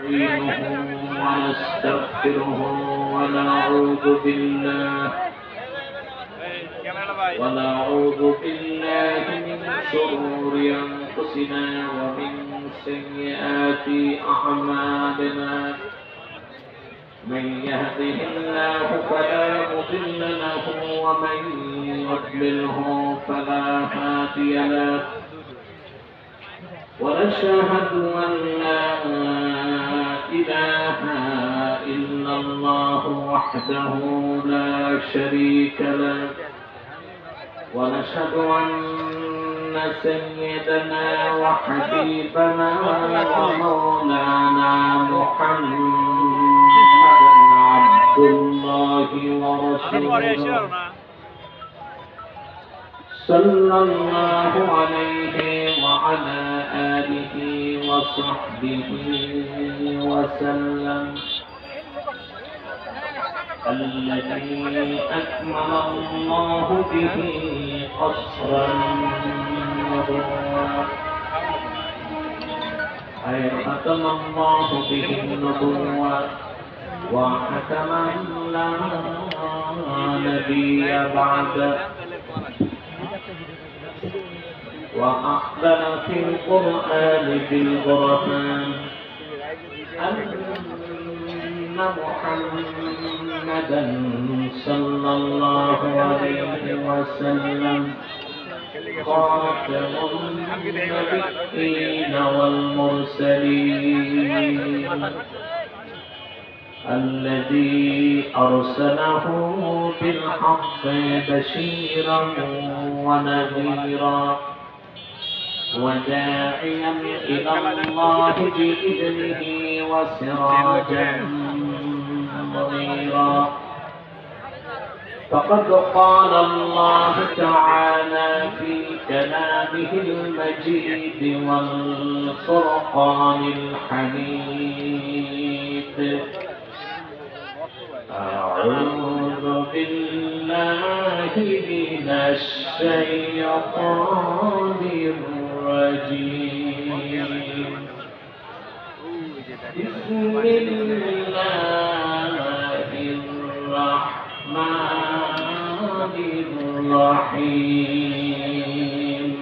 ونستعينه ونستغفره ونعوذ بالله من شرور أنفسنا ومن سيئات أعمالنا من يهده الله فلا مضل له ومن يضلله فلا هادي له ونشهد أن لا إله إلا الله وحده لا شريك له ونشهد أن سيدنا وحبيبنا ومولانا محمدا عبد الله ورسوله صلى الله عليه وعلى آله وصحبه وسلم الذي أكمل الله به قصر النبوة أي ختم الله به النبوة وختم لا نبي بعده وأخبر في القرآن بالبرهان أن محمدا صلى الله عليه وسلم خاتم النبيين والمرسلين الذي أرسله بالحق بشيرا ونذيرا وداعيا إلى الله بإذنه وسراجا منيرا فقد قال الله تعالى في كلامه المجيد والفرقان الحميد أعوذ بالله من الشيطان الرجيم بسم الله الرحمن الرحيم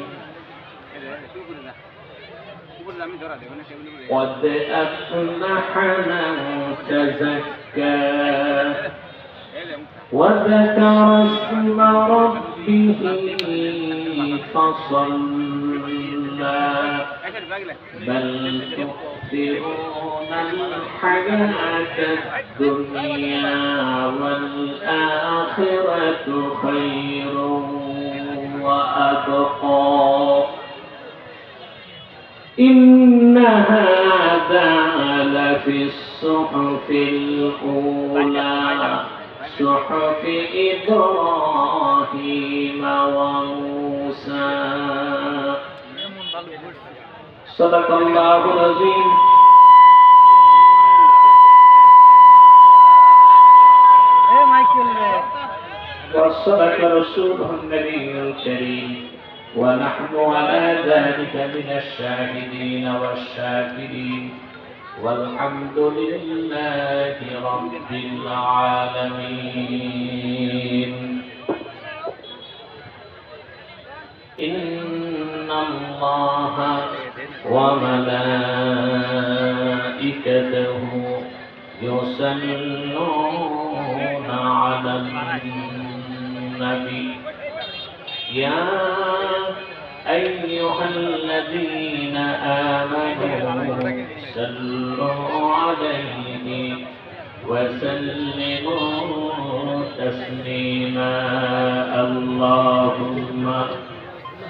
قد أفلح من تزكى وذكر اسم ربه فصلى بل تؤثرون الحياة الدنيا والآخرة خير وأبقى إن هذا لفي الصحف الأولى صحف إبراهيم وموسى صدق الله العظيم وصدق رسوله النبي الكريم ونحن على ذلك من الشاهدين والشاكرين والحمد لله رب العالمين إن الله وملائكته يصلون على النبي يا أيها الذين آمنوا صلوا عليه وسلموا تسليما اللهم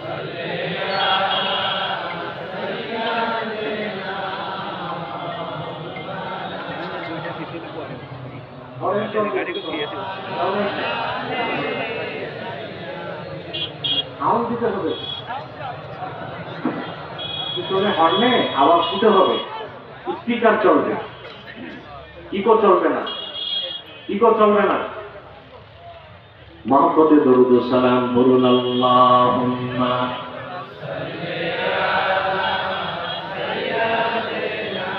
صل على سيدنا আওয়াজ দিতে হবে পিছনে হর্নে আওয়াজ দিতে হবে স্পিকার চলবে ইকো চলবে না মহব্বতে দরুদ ও সালাম বলুন আল্লাহুম্মা সাল্লি আলা সাইয়্যিদিনা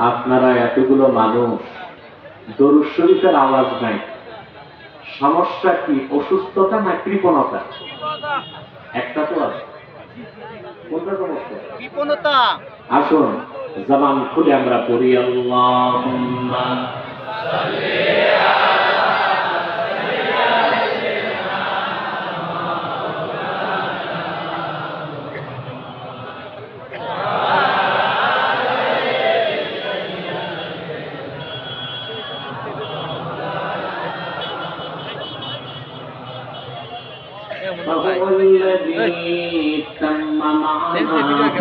আপনারা এতগুলো মানুষ, দরুদ শরীফের আওয়াজ নাই। সমস্যা কি? অসুস্থতা না কৃপণতা? একটা তো আছে। কোনটা সমস্যা? কৃপণতা। আসুন জবান খুলে আমরা পড়ি আল্লাহুম্মা فهو الذي تم معناه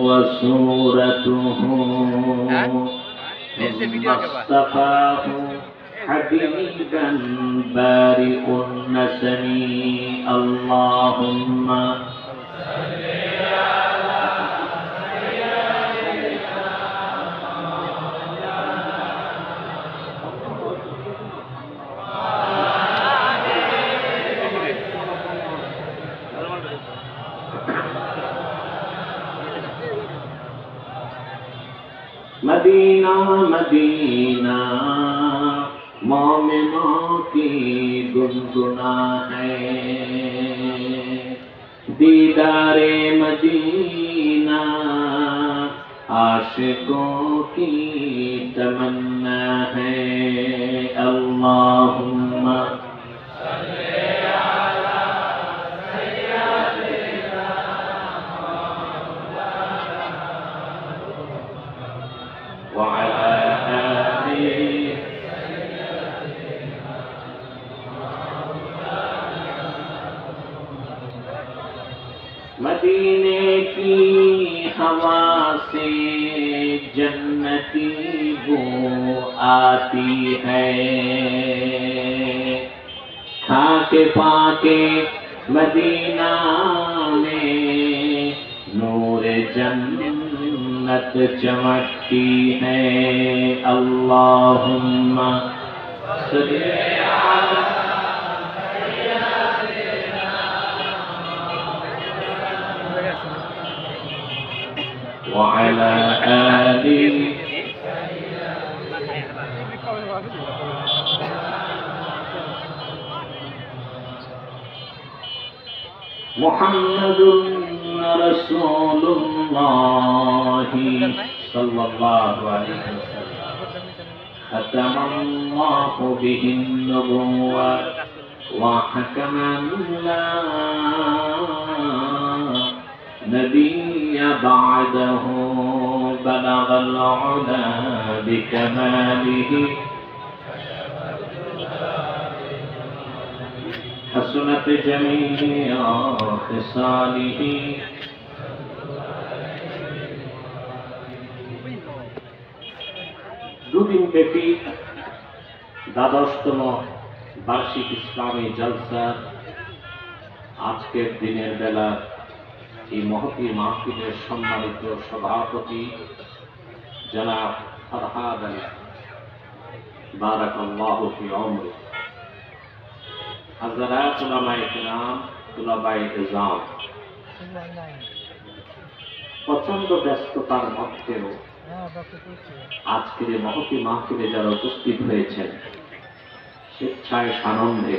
وسورته واصطفاه حبيبا بارئ النسم اللهم मदीना मदीना मोमिनों की गुनगुना है, दीदारे मदीना आशिकों की तमन्ना है। अल्लाहुम्मा وعلى آله मदीने की हवा से जन्नती बू आती है, खाके पाके मदीना में नूर जन्नत चमकती है। अल्लाहुम्मा सल्ली अला وعلى آله محمد رسول الله صلى الله عليه وسلم ختم الله به النبوة وحكم لا نبي بعده بلغ العلا بكماله حسنت جميع خصاله দুদিন ব্যাপী দ্বাদশতম বার্ষিক ইসলামী জলসা আজকের দিনের বেলা এই মহতী মাহফিলের সম্মানিত সভাপতি জনাব ফরহাদ আলী বারাকাল্লাহু ফি উমরি, হযরত উলামায়ে কিরাম, তুলাবায়ে ইলজাম, প্রচন্ড ব্যস্ততার মধ্যেও আজকের এই মহতী মাহফিলে যারা উপস্থিত হয়েছেন স্বেচ্ছায় সানন্দে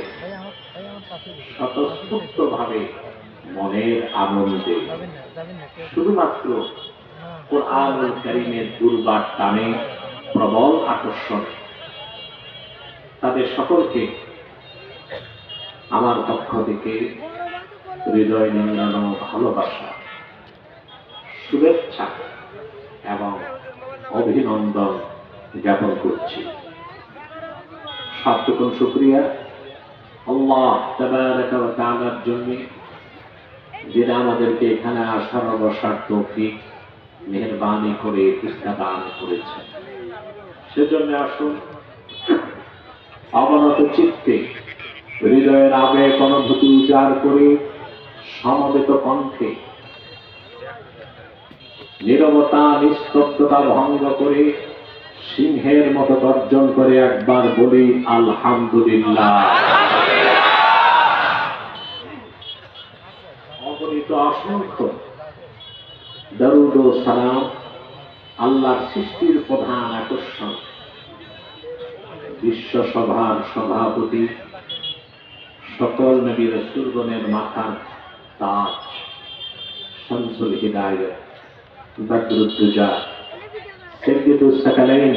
স্বতঃস্ফূর্তভাবে মনের আনন্দে শুধুমাত্র কোরআনুল কারীমের দুর্বার টানে প্রবল আকর্ষণ, তাদের সকলকে আমার পক্ষ থেকে হৃদয় নিংড়ানো ভালোবাসা, শুভেচ্ছা এবং অভিনন্দন জ্ঞাপন করছি। সার্থকন শুকরিয়া আল্লাহ তাবারাকা ওয়া তাআলার জন্য, যিনি আমাদেরকে এখানে আসার বসার তৌফিক মেহেরবানি করে দান করেছেন। সেজন্য আসুন অবনত চিত্তে হৃদয়ের আবেগ অনুভূতি উজাড় করে সমবেত কণ্ঠে নীরবতা নিস্তব্ধতা ভঙ্গ করে সিংহের মতো গর্জন করে একবার বলি আলহামদুলিল্লাহ। অগণিত অসংখ্য দরুদ ও সালাম আল্লাহর সৃষ্টির প্রধান আকর্ষণ। বিশ্বসভার সভাপতি, সকল নবী রাসূলগণের মাথার তাজ, শামসুল হিদায়াত, বদরুদ্দুজা, সাইয়্যিদুস সাকালাইন,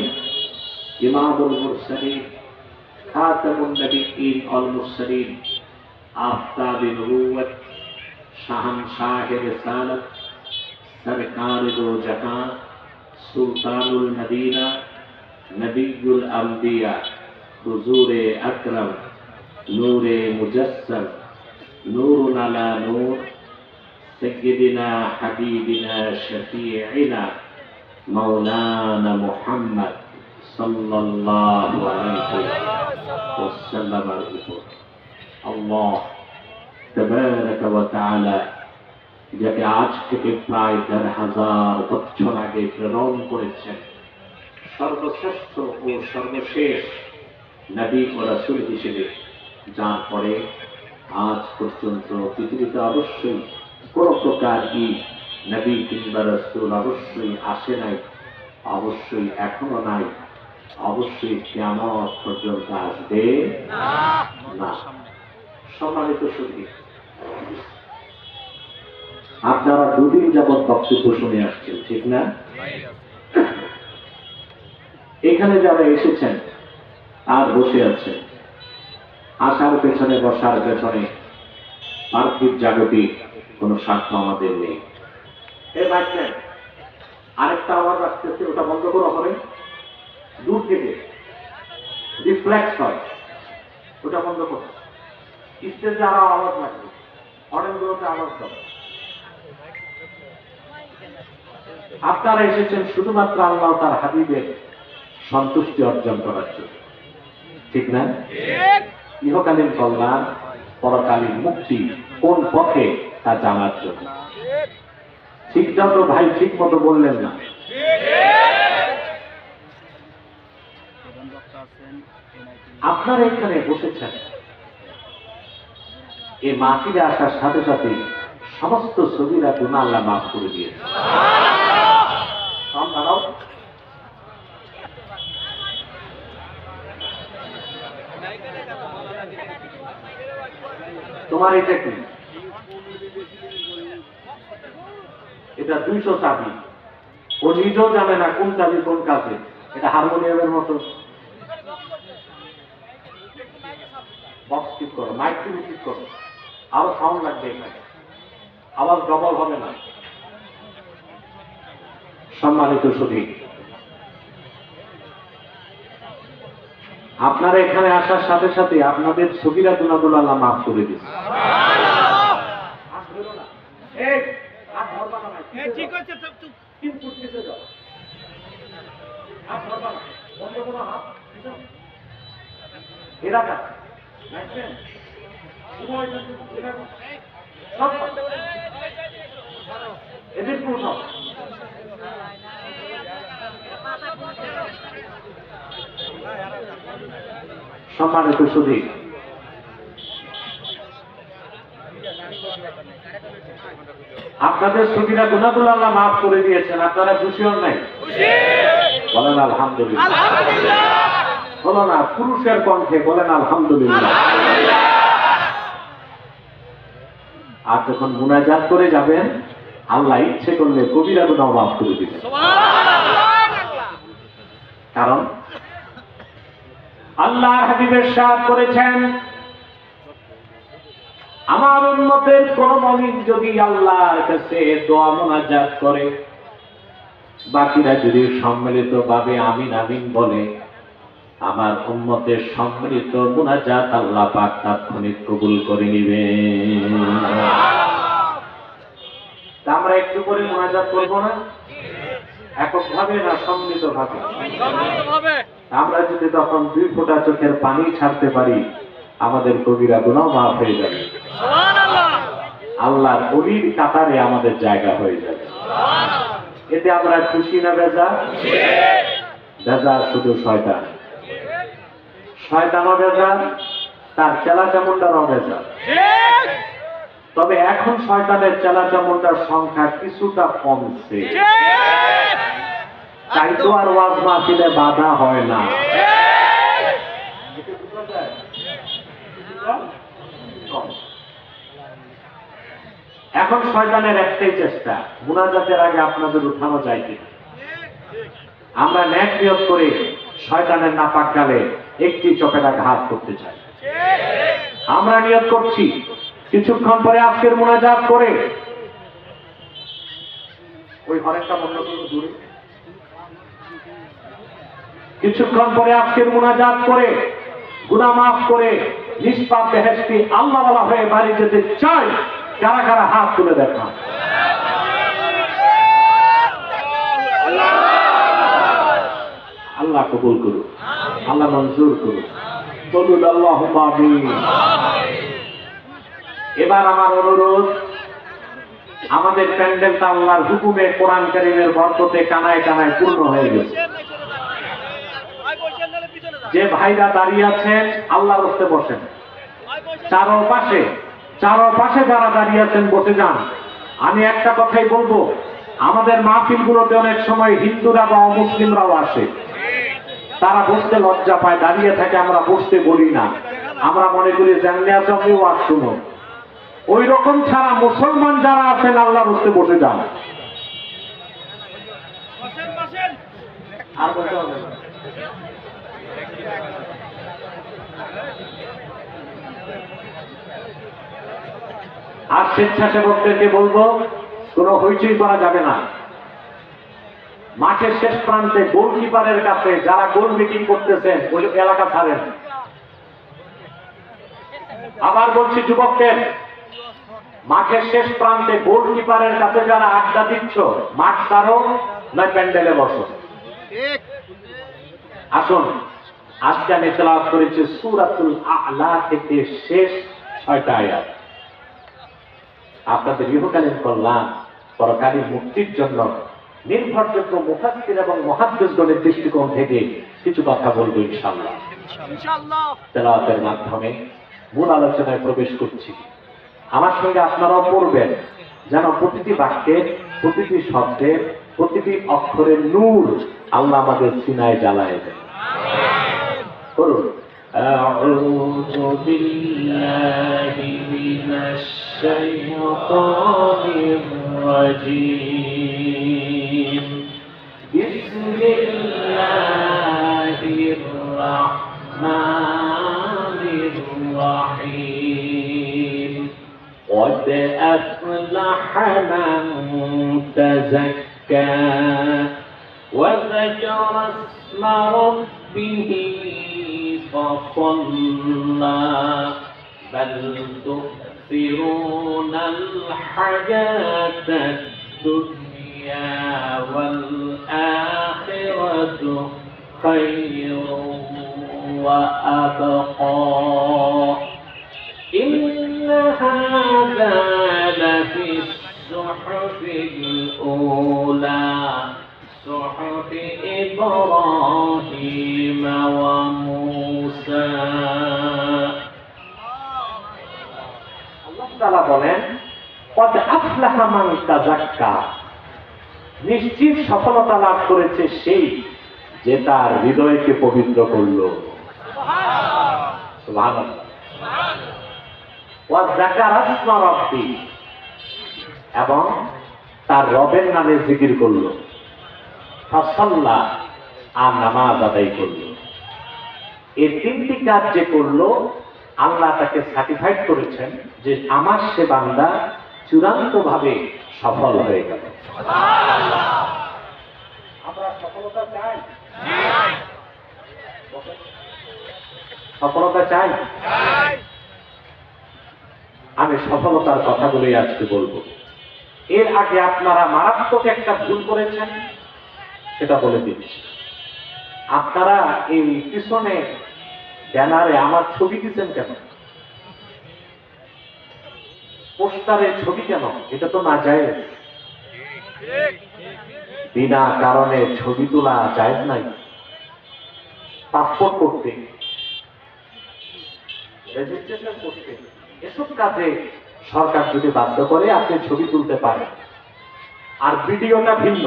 ইমামুল মুরসালিন, খাতামুন নবিয়্যিন ওয়াল মুরসালিন, আফতাবে নবুওয়াত, শাহনশাহে রিসালাত, সরকারে দো জাহান, সুলতানুল মদিনা, নবিয়ুল আম্বিয়া, হুজুরে আকরাম, নূরে মুজাসসাম, নূরুন আলা নূর, সাইয়্যিদিনা হাবিবিনা শফিঈনা মাওলানা মুহাম্মদ সাল্লাল্লাহু আলাইহি ওয়াসাল্লামের উপর আল্লাহ তাবারাকা ওয়া তাআলা যাকে আজ থেকে প্রায় ১,৫০০ বছর আগে প্রেরণ করেছেন, সর্বশ্রেষ্ঠ ও সর্বশেষ নবী ও রাসূল হিসেবে, যার পরে আজ পর্যন্ত পৃথিবীতে অবশ্যই কোন প্রকার নবী কিংবা রাসূল অবশ্যই আসে নাই, অবশ্যই এখনো নাই, অবশ্যই কিয়ামত পর্যন্ত আসবে না। সম্মানিত সুধী, আপনারা দুদিন যাবৎ বক্তব্য শুনে আসছেন, ঠিক না? এখানে যারা এসেছেন আর বসে আছেন, আসার পেছনে বসার পেছনে পার্থিব জাগতিক কোন স্বার্থ আমাদের নেই। আরেকটা আওয়াজ আসতেছে, ওটা বন্ধ করো, হবে দূর থেকে রিফ্লেক্স হয়, ওটা বন্ধ করো। স্টেজে আরো আওয়াজ লাগবে, অনেকগুলোতে আওয়াজ দেবে। আপনারা এসেছেন শুধুমাত্র আল্লাহ তার হাবিবের সন্তুষ্টি অর্জন করার জন্য, ঠিক না? ইহকালীন কল্যাণ, পরকালীন মুক্তি কোন পথে তা জানার জন্য। ঠিকটা তো ভাই ঠিক মতো বললেন না। আপনারা এখানে বসেছেন, এই মাহফিলে আসার সাথে সাথে সমস্ত সগীরা গুনাহ আল্লাহ মাফ করে দিয়েছে। তোমার এটা কি? এটা 200 চাবি, ও নিজেও জানে না কোন চাবি কোন কাজে। এটা হারমোনিয়ামের মতো। বক্স ঠিক করো, মাইক ঠিক করো, আরো সাউন্ড লাগবে এখানে, আওয়াজ ডবল হবে না। সম্মানিত সুধী, আপনারা এখানে আসার সাথে সাথে আপনাদের সগীরা গুনাহগুলো আল্লাহ মাফ করে দিয়েছে। সম্মানিত সুধী, আপনাদের সগীরা গুনাহগুলো আল্লাহ মাফ করে দিয়েছেন, আপনারা খুশি হন নাই? বলেন আলহামদুলিল্লাহ। বলো না, পুরুষের কণ্ঠে বলেন আলহামদুলিল্লাহ। আর যখন মুনাজাত করে যাবেন, আল্লাহ ইচ্ছে করলে কবিরা গুনাহ মাফ করে দিবেন। কারণ আল্লাহ হাবিবের সাথ করেছেন, আমার উম্মতের কোন মুমিন যদি আল্লাহর কাছে দোয়া মুনাজাত করে, বাকিরা যদি সম্মিলিত ভাবে আমিন আমিন বলে, আমার উম্মতের সম্মিলিত মুনাজাত আল্লাহ পাক তাৎক্ষণিক কবুল করে নেবেন। আমরা একটু করে মুনাজাত করব না? এককভাবে না সম্মিলিত ভাবে? আমরা যদি তখন 2 ফোঁটা চোখের পানি ছাড়তে পারি, আমাদের কবিরা গুনাহ মাফ হয়ে যাবে, আল্লাহর ওলির কাতারে আমাদের জায়গা হয়ে যাবে। এতে আমরা খুশি না বেজার? বেজার শুধু শয়তান, শয়তানও বেজার, তার চেলা চামুন্ডারও বেজার। তবে এখন শয়তানের চেলা চামুন্ডার সংখ্যা কিছুটা কমছে। তাই তো আর ওয়াজ মাহফিলে বাধা হয় না। এখন শয়তানের একটাই চেষ্টা, মুনাজাতের আগে আপনাদের উঠানো যায় কিনা। আমরা ন্যাক নিয়ত করে শয়তানের নাপাক গালে একটি চপেটা ঘাত করতে চাই। আমরা নিয়ত করছি কিছুক্ষণ পরে আজকের মুনাজাত করে ওই হরেকটা বন্ধ করে দূরে, কিছুক্ষণ পরে আজকের মুনাজাত করে গুনাহ মাফ করে নিষ্পাপ বেহেশতি আল্লাহওয়ালা হয়ে বাড়ি যেতে চাই। কারা কারা হাত তুলে দেখা। আল্লাহ কবুল করুন, আল্লাহ মঞ্জুর করুন, বলুন আল্লাহুম্মা আমিন। এবার আমার অনুরোধ, আমাদের প্যান্ডেলটা আল্লাহর হুকুমে কোরআন কারীমের বরকতে কানায় কানায় পূর্ণ হয়ে গেছে। যে ভাইরা দাঁড়িয়ে আছেন আল্লাহর রাস্তায় বসেন, চারপাশে যারা দাঁড়িয়ে আছেন বসে যান। আমি একটা কথাই বলবো, আমাদের মাহফিলগুলোতে অনেক সময় হিন্দুরা বা অমুসলিমরাও আসে, তারা বসতে লজ্জা পায়, দাঁড়িয়ে থাকে। আমরা বসতে বলি না, আমরা মনে করি জানলে আছে আপনি ওয়াজ শুনুন। ওই রকম ছাড়া মুসলমান যারা আছেন আল্লাহর রাস্তায় বসে যান। আর বলতে হবে না। আর স্বেচ্ছাসেবকদেরকে বলবো, কোনো হইচই করা যাবে না। মাঠের শেষ প্রান্তে গোলকিপারের কাছে যারা গোল মিটিং করতেছেন ওই এলাকা ছাড়েন। আবার বলছি যুবকদের, মাঠের শেষ প্রান্তে গোলকিপারের কাছে যারা আড্ডা দিচ্ছ মাঠ ছাড়ো, নয় প্যান্ডেলে বসো। আসুন, আজকে আমি তেলাওয়াত করেছি সূরাতুল আ'লা থেকে শেষ 6টা আয়াত। আপনাদের ইহকালীন কল্যাণ, পরকালীন মুক্তির জন্য নির্ভরযোগ্য মুফাসসির এবং মুহাদ্দিসগণের দৃষ্টিকোণ থেকে কিছু কথা বলবো ইনশাআল্লাহ। তেলাওয়াতের মাধ্যমে মূল আলোচনায় প্রবেশ করছি। আমার সঙ্গে আপনারাও পড়বেন, যেন প্রতিটি বাক্যের, প্রতিটি শব্দের, প্রতিটি অক্ষরের নূর আল্লাহ আমাদের সিনায় জ্বালায় দেয়। করুন। أعوذ بالله من الشيطان الرجيم بسم الله الرحمن الرحيم قد أفلح من تزكى وذكر اسم ربه فصلى بل تؤثرون الحياة الدنيا والآخرة خير وأبقى إن هذا لفي الصحف الأولى صحف إبراهيم وموسى। আল্লাহ তাআলা বলেন, قد أفلح من تزكى, নিশ্চিত সফলতা লাভ করেছে সেই যে তার হৃদয়কে পবিত্র করলো। সুবহানাল্লাহ। ওয়া যাকারা ইসমা রাব্বি, এবং তার রবের নামে জিকির করলো। ফাসাল্লা, আর নামাজ আদায় করলো। এই তিনটি কাজ যে করলো, আল্লাহ তাকে সার্টিফাইড করেছেন যে আমার সে বান্দা চূড়ান্ত ভাবে সফল হয়ে গেল। আমরা সফলতা চাই, সফলতা চাই। আমি সফলতার কথাগুলোই আজকে বলবো। এর আগে আপনারা মারাত্মক একটা ভুল করেছেন, সেটা বলে দিচ্ছি। আপনারা এই পিছনে ব্যানারে আমার ছবি দিচ্ছেন কেন? পোস্টারে ছবি কেন? এটা তো না যায়। বিনা কারণে ছবি তোলা যায় নাই। পাসপোর্ট করতে, রেজিস্ট্রেশন করতে, এসব কাজে সরকার যদি বাধ্য করে আপনি ছবি তুলতে পারেন। আর ভিডিওটা ভিন্ন,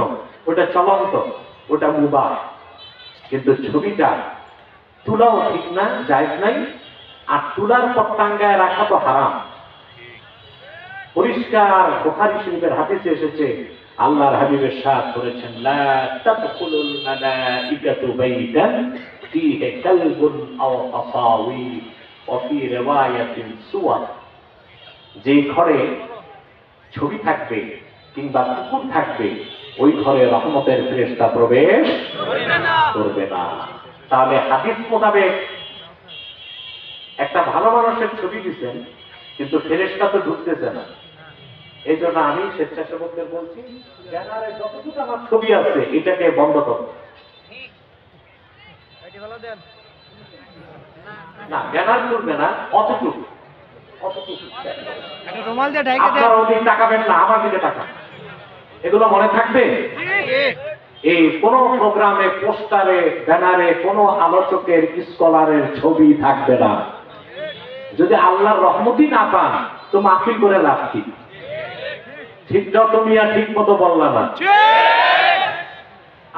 ওটা চলন্ত। ওটা মুবাহ, কিন্তু ছবিটা তুলাও ঠিক না, জায়েজ নাই, আর তুলার পর টাঙ্গায় রাখা তো হারাম। পরিষ্কার বুখারী শরীফের হাদিসে এসেছে, আল্লাহর হাবিবের সাথ করেছেন, লা তাদখুলুল মালাইকাতু বাইতান ফীহি কালবুন আও তাসাওয়ি ওয়া ফী রিওয়ায়াতিন সুওয়ার। যে ঘরে ছবি থাকবে কিংবা কুকুর থাকবে, ওই ঘরে রহমতের ফেরেশতা প্রবেশ করবে না। তাহলে হাদিস মোতাবেক একটা ভালো মানুষের ছবি দিচ্ছেন, কিন্তু ফেরেশতা তো ঢুকতেছে না। এই জন্য আমি স্বেচ্ছাসেবকদের বলছি, ব্যানারে যতটুকু আমার ছবি আছে এটাকে বন্ধ করো। না, ব্যানার করবে না, অতটুকু আপনারা ওদিকে তাকাবেন না, আমার দিকে তাকান। এগুলো মনে থাকবে। এই কোন প্রোগ্রামে, পোস্টারে, ব্যানারে কোন আলোচকের, স্কলারের ছবি থাকবে না। যদি আল্লাহর রহমতই না পান তো মাহফিল করে লাভ কি? ঠিক যত মিয়া ঠিক মতো বললাম না।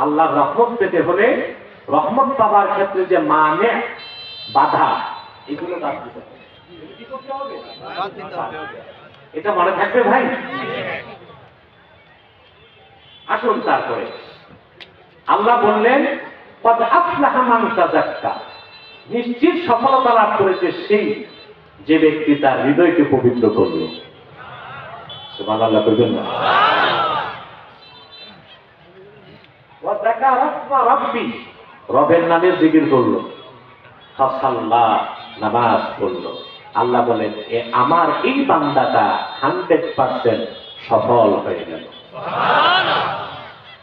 আল্লাহর রহমত পেতে হলে, রহমত পাবার ক্ষেত্রে যে মানে বাধা, এগুলো বাদ দিতে হবে। এটা মনে থাকবে ভাই। আসুন তারপরে আল্লাহ বললেন, কদ আফলাহা মান তাযাক্কা, নিশ্চিত সফলতা লাভ করেছে সেই যে ব্যক্তি তার হৃদয়কে পবিত্র করল। সুবহানাল্লাহ কইবেন না? ওয়া যাকারা ইসমা রাব্বি, রবের নামে জিকির করলো। ফাসাল্লা, নামাজ পড়লো। আল্লাহ বলেন, আমার এই বান্দাটা 100% সফল হয়ে গেল।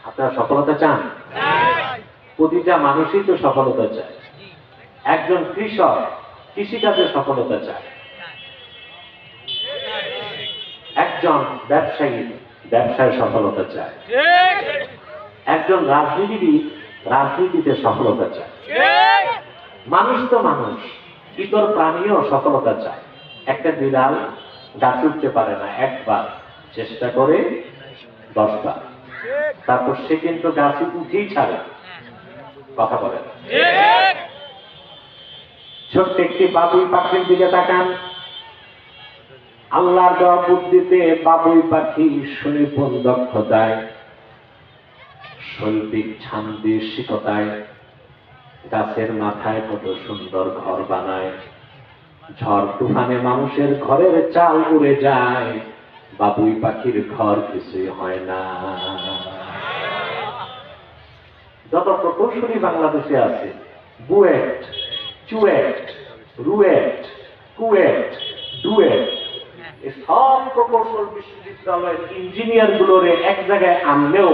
আপনারা সফলতা চান? প্রতিটা মানুষই তো সফলতা চায়। একজন কৃষক কৃষিকাজে সফলতা চায়, একজন ব্যবসায়ী ব্যবসায় সফলতা চায়, একজন রাজনীতিবিদ রাজনীতিতে সফলতা চায়। মানুষ তো মানুষ, ইতর প্রাণীও সফলতা চায়। একটা বিড়াল গাছ উঠতে পারে না, একবার চেষ্টা করে 10 বার, তারপর সে কিন্তু গাছে উঠেই ছাড়ে। কথা বলে। ছোট্ট একটি বাবুই পাখির দিকে তাকান। আল্লাহর দেওয়া বুদ্ধিতে বাবুই পাখি সুনিপুণ দক্ষতায়, শৈল্পিক ছান্দিশিকতায় গাছের মাথায় কত সুন্দর ঘর বানায়। ঝড় তুফানে মানুষের ঘরের চাল উড়ে যায়, বাবুই পাখির ঘর কিছুই হয় না। যত প্রকৌশলী বাংলাদেশে আছে, বুয়েট, চুয়েট, রুয়েট, কুয়েট, ডুয়েট, এই সব প্রকৌশল বিশ্ববিদ্যালয়ের ইঞ্জিনিয়ার গুলোরে এক জায়গায় আনলেও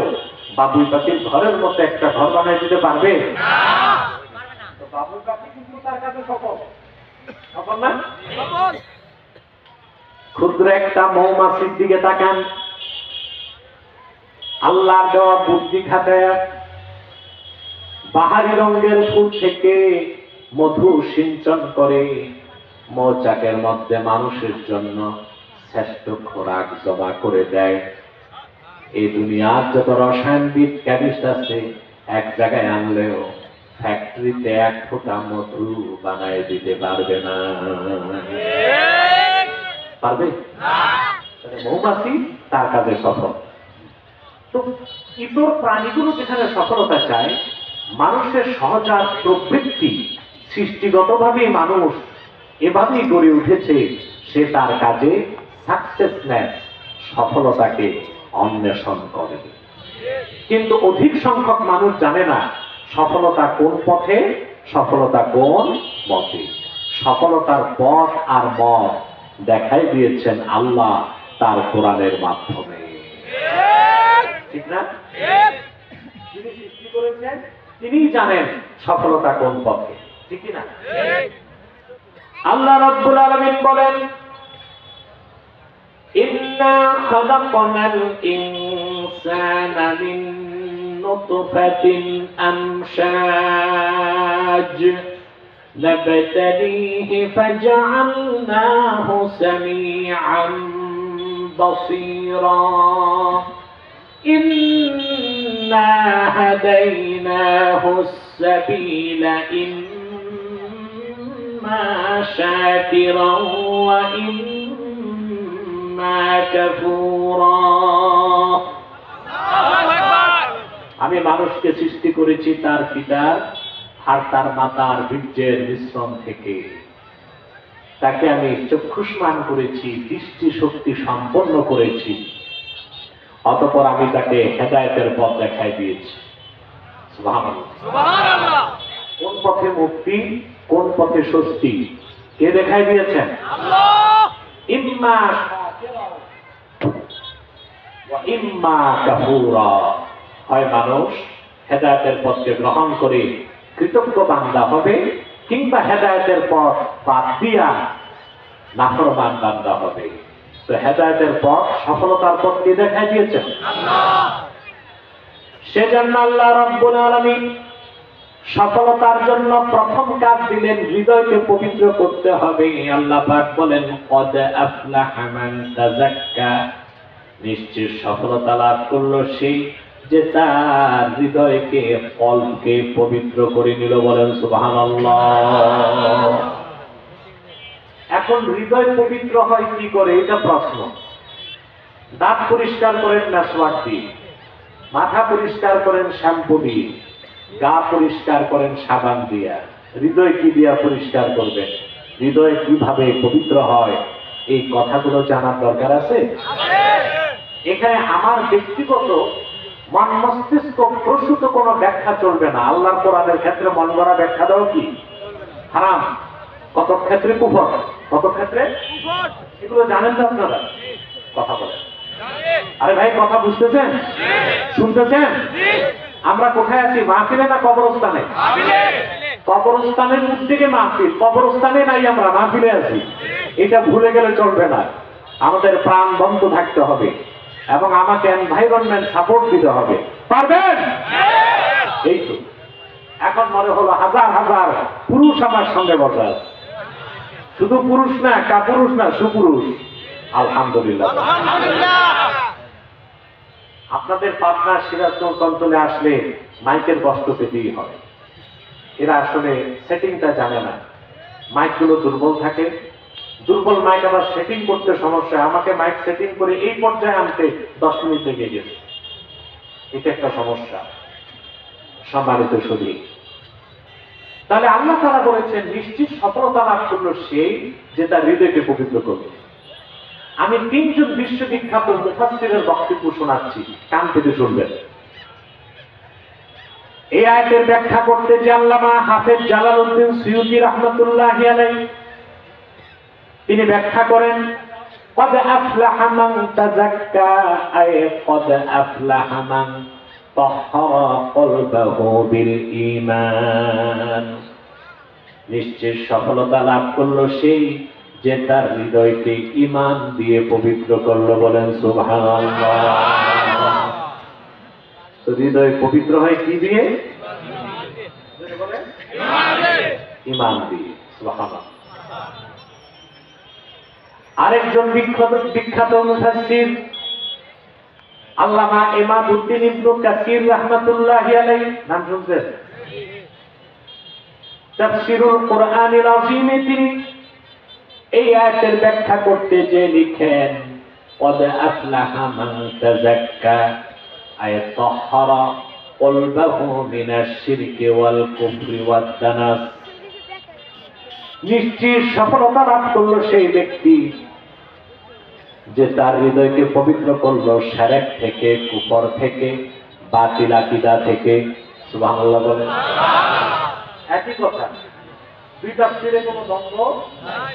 বাবুই পাখির ঘরের মতো একটা ঘর বানাই দিতে পারবে না। তো বাবুই পাখি কিন্তু তার কাছে সফল, সফল না? ক্ষুদ্র একটা মৌমাছির দিকে তাকান। আল্লাহর দেওয়া বুদ্ধি খাটায় বাহারি রঙের ফুল থেকে মধু সিঞ্চন করে মৌচাকের মধ্যে মানুষের জন্য শ্রেষ্ঠ খোরাক জমা করে দেয়। এই দুনিয়ার যত রসায়নবিদ কেমিস্ট আছে, এক জায়গায় আনলেও ফ্যাক্টরিতে 1 ফোঁটা মধু বানায় দিতে পারবে না। পারবে? মৌমাছি তার কাজে সফল। তো ইতর প্রাণীগুলো যেখানে সফলতা চায়, মানুষের সহজাত প্রবৃত্তি, সৃষ্টিগতভাবে মানুষ এভাবেই গড়ে উঠেছে, সে তার কাজে সাকসেসনেস, সফলতাকে অন্বেষণ করে। কিন্তু অধিক সংখ্যক মানুষ জানে না সফলতা কোন পথে, সফলতা কোন মতে। সফলতার পথ আর মত দেখাই দিয়েছেন আল্লাহ তার কোরআনের মাধ্যমে, ঠিক না? যিনি সৃষ্টি করেছেন তিনিই জানেন সফলতা কোন পথে, ঠিক না? আল্লাহ রাব্বুল আলামিন বলেন, ইন্না খালাকনাল ইনসানা মিন নুতফাতিন আমশাজ نبتليه فجعلناه سميعا بصيرا إن إنا هديناه السبيل إما شاكرا وإما كفورا আমি মানুষকে সৃষ্টি করেছি তার পিতার আর তার মাতার বীর্যের মিশ্রণ থেকে। তাকে আমি চক্ষুষ্মান করেছি, দৃষ্টি শক্তি সম্পন্ন করেছি, অতঃপর আমি তাকে হেদায়েতের পথ দেখাই দিয়েছি। সুবহানাল্লাহ। কোন পথে মুক্তি, কোন পথে স্বস্তি কে দেখাই দিয়েছেন? আল্লাহ। ইম্মা শাকিরা ওয়া ইম্মা কাফুরা, হয় মানুষ হেদায়েতের পথকে গ্রহণ করে কৃতজ্ঞ বান্দা হবে, কিংবা হেদায়েতের পথ বাদ দিয়া নাফরমান বান্দা হবে। তো হেদায়েতের পথ, সফলতার পথ কে দেখাই দিয়েছেন? আল্লাহ। সেজন্য আল্লাহ রাব্বুল আলামিন সফলতার জন্য প্রথম কাজ দিলেন, হৃদয়কে পবিত্র করতে হবে। আল্লাহ পাক বলেন, কদ আফলাহা মান তাযাক্কা, নিশ্চয় সফলতা লাভ করলো সেই যে তার হৃদয়কে, কলবকে পবিত্র করে নিল। বলেন সুবহানাল্লাহ। এখন হৃদয় পবিত্র হয় কি করে, এটা প্রশ্ন। দাঁত পরিষ্কার করেন মেসওয়াক দিয়ে, মাথা পরিষ্কার করেন শ্যাম্পু দিয়ে, গা পরিষ্কার করেন সাবান দিয়া, হৃদয় কি দিয়া পরিষ্কার করবেন? হৃদয় কিভাবে পবিত্র হয় এই কথাগুলো জানার দরকার আছে। এখানে আমার ব্যক্তিগত মন মস্তিষ্ক প্রসূত কোনো ব্যাখ্যা চলবে না। আল্লাহর কোরআনের ক্ষেত্রে মন গড়া ব্যাখ্যা দাও কি হারাম, কত ক্ষেত্রে কুফর, কত ক্ষেত্রে কুফর, এগুলো জানেন তো আপনারা? কথা বলেন। আরে ভাই, কথা বুঝতেছেন, শুনতেছেন? আমরা কোথায় আছি, মাহফিলে না কবরস্থানে? কবরস্থানের উদ্যোগে মাহফিল, কবরস্থানে নাই, আমরা মাহফিলে আছি। এটা ভুলে গেলে চলবে না। আমাদের প্রাণ বন্ধ থাকতে হবে এবং আমাকে এনভাইরনমেন্ট সাপোর্ট দিতে হবে। পারবেন? এই তো এখন মনে হলো হাজার হাজার পুরুষ আমার সঙ্গে বসা আছে। শুধু পুরুষ না, কাপুরুষ না, সুপুরুষ। আলহামদুলিল্লাহ। আপনাদের পাবনা সিরাজগঞ্জ অঞ্চলে আসলে মাইকের কষ্ট পেতেই হয়। এরা আসলে সেটিংটা জানে না, মাইকগুলো দুর্বল থাকে। দুর্বল মাইক আবার সেটিং করতে সমস্যা। আমাকে মাইক সেটিং করে এই পর্যায়ে আনতে 10 মিনিট লেগে গেছে। এটা একটা সমস্যা। সম্মানিত সুধী, তাহলে আল্লাহ তাআলা বলেছেন, নিশ্চিত সফলতা লাভ করলো সেই যে তার হৃদয়কে পবিত্র করবে। আমি 3 জন বিশ্ববিখ্যাত মুফাসসিরের বক্তব্য শোনাচ্ছি, কান পেতে শুনবেন। এই আয়াতের ব্যাখ্যা করতে যে আল্লামা হাফেজ জালালউদ্দিন সুয়ুতী রাহমাতুল্লাহি আলাইহি তিনি ব্যাখ্যা করেন, কদ আফলাহা মান তাযাক্কা, আয় কদ আফলাহা মান তাহহারা কলবাহু বিল ঈমান। নিশ্চয় সফলতা লাভ করলো সেই যে তার হৃদয়কে ঈমান দিয়ে পবিত্র করলো। বলেন সুবহানাল্লাহ। তো হৃদয় পবিত্র হয় কি দিয়ে? ঈমান দিয়ে। সুবহানাল্লাহ। আরেকজন বিখ্যাত মুফাসসির আল্লামা ইমাদউদ্দিন ইবনে কাসির রাহমাতুল্লাহি আলাইহি, নাম শুনছেন? তাফসীরুল কুরআনিল আযীমে তিনি এই আয়াতের ব্যাখ্যা করতে যে লিখেন, কদ আফলাহা মান তাযাক্কা, আয় তাহহারা কলবাহু মিনাশ শিরকি ওয়াল কুফরি ওয়াদ দানাস। নিশ্চিত সফলতা লাভ করলো সেই ব্যক্তি যে তার হৃদয়কে পবিত্র করলো শিরক থেকে, কুফর থেকে, বাতিল আকীদা থেকে। সুবহানাল্লাহ বলেন। একই কথা, দুই তাফসীরে কোনো দ্বন্দ্ব নাই।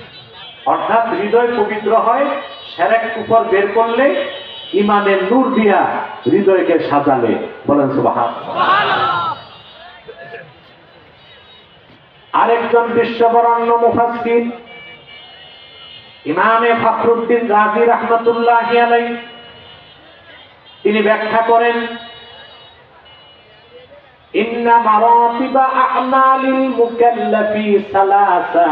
অর্থাৎ হৃদয় পবিত্র হয় শিরক কুফর বের করলে, ঈমানের নূর দিয়া হৃদয়কে সাজালে। বলেন সুবহানাল্লাহ। আরেকজন বিশ্ববরেণ্য মুফাসসির ইমামে ফখরুদ্দিন রাজি রাহমাতুল্লাহি আলাইহি তিনি ব্যাখ্যা করেন, ইন্না মারাতিবা আমালিল মুকাল্লাফি সালাসা,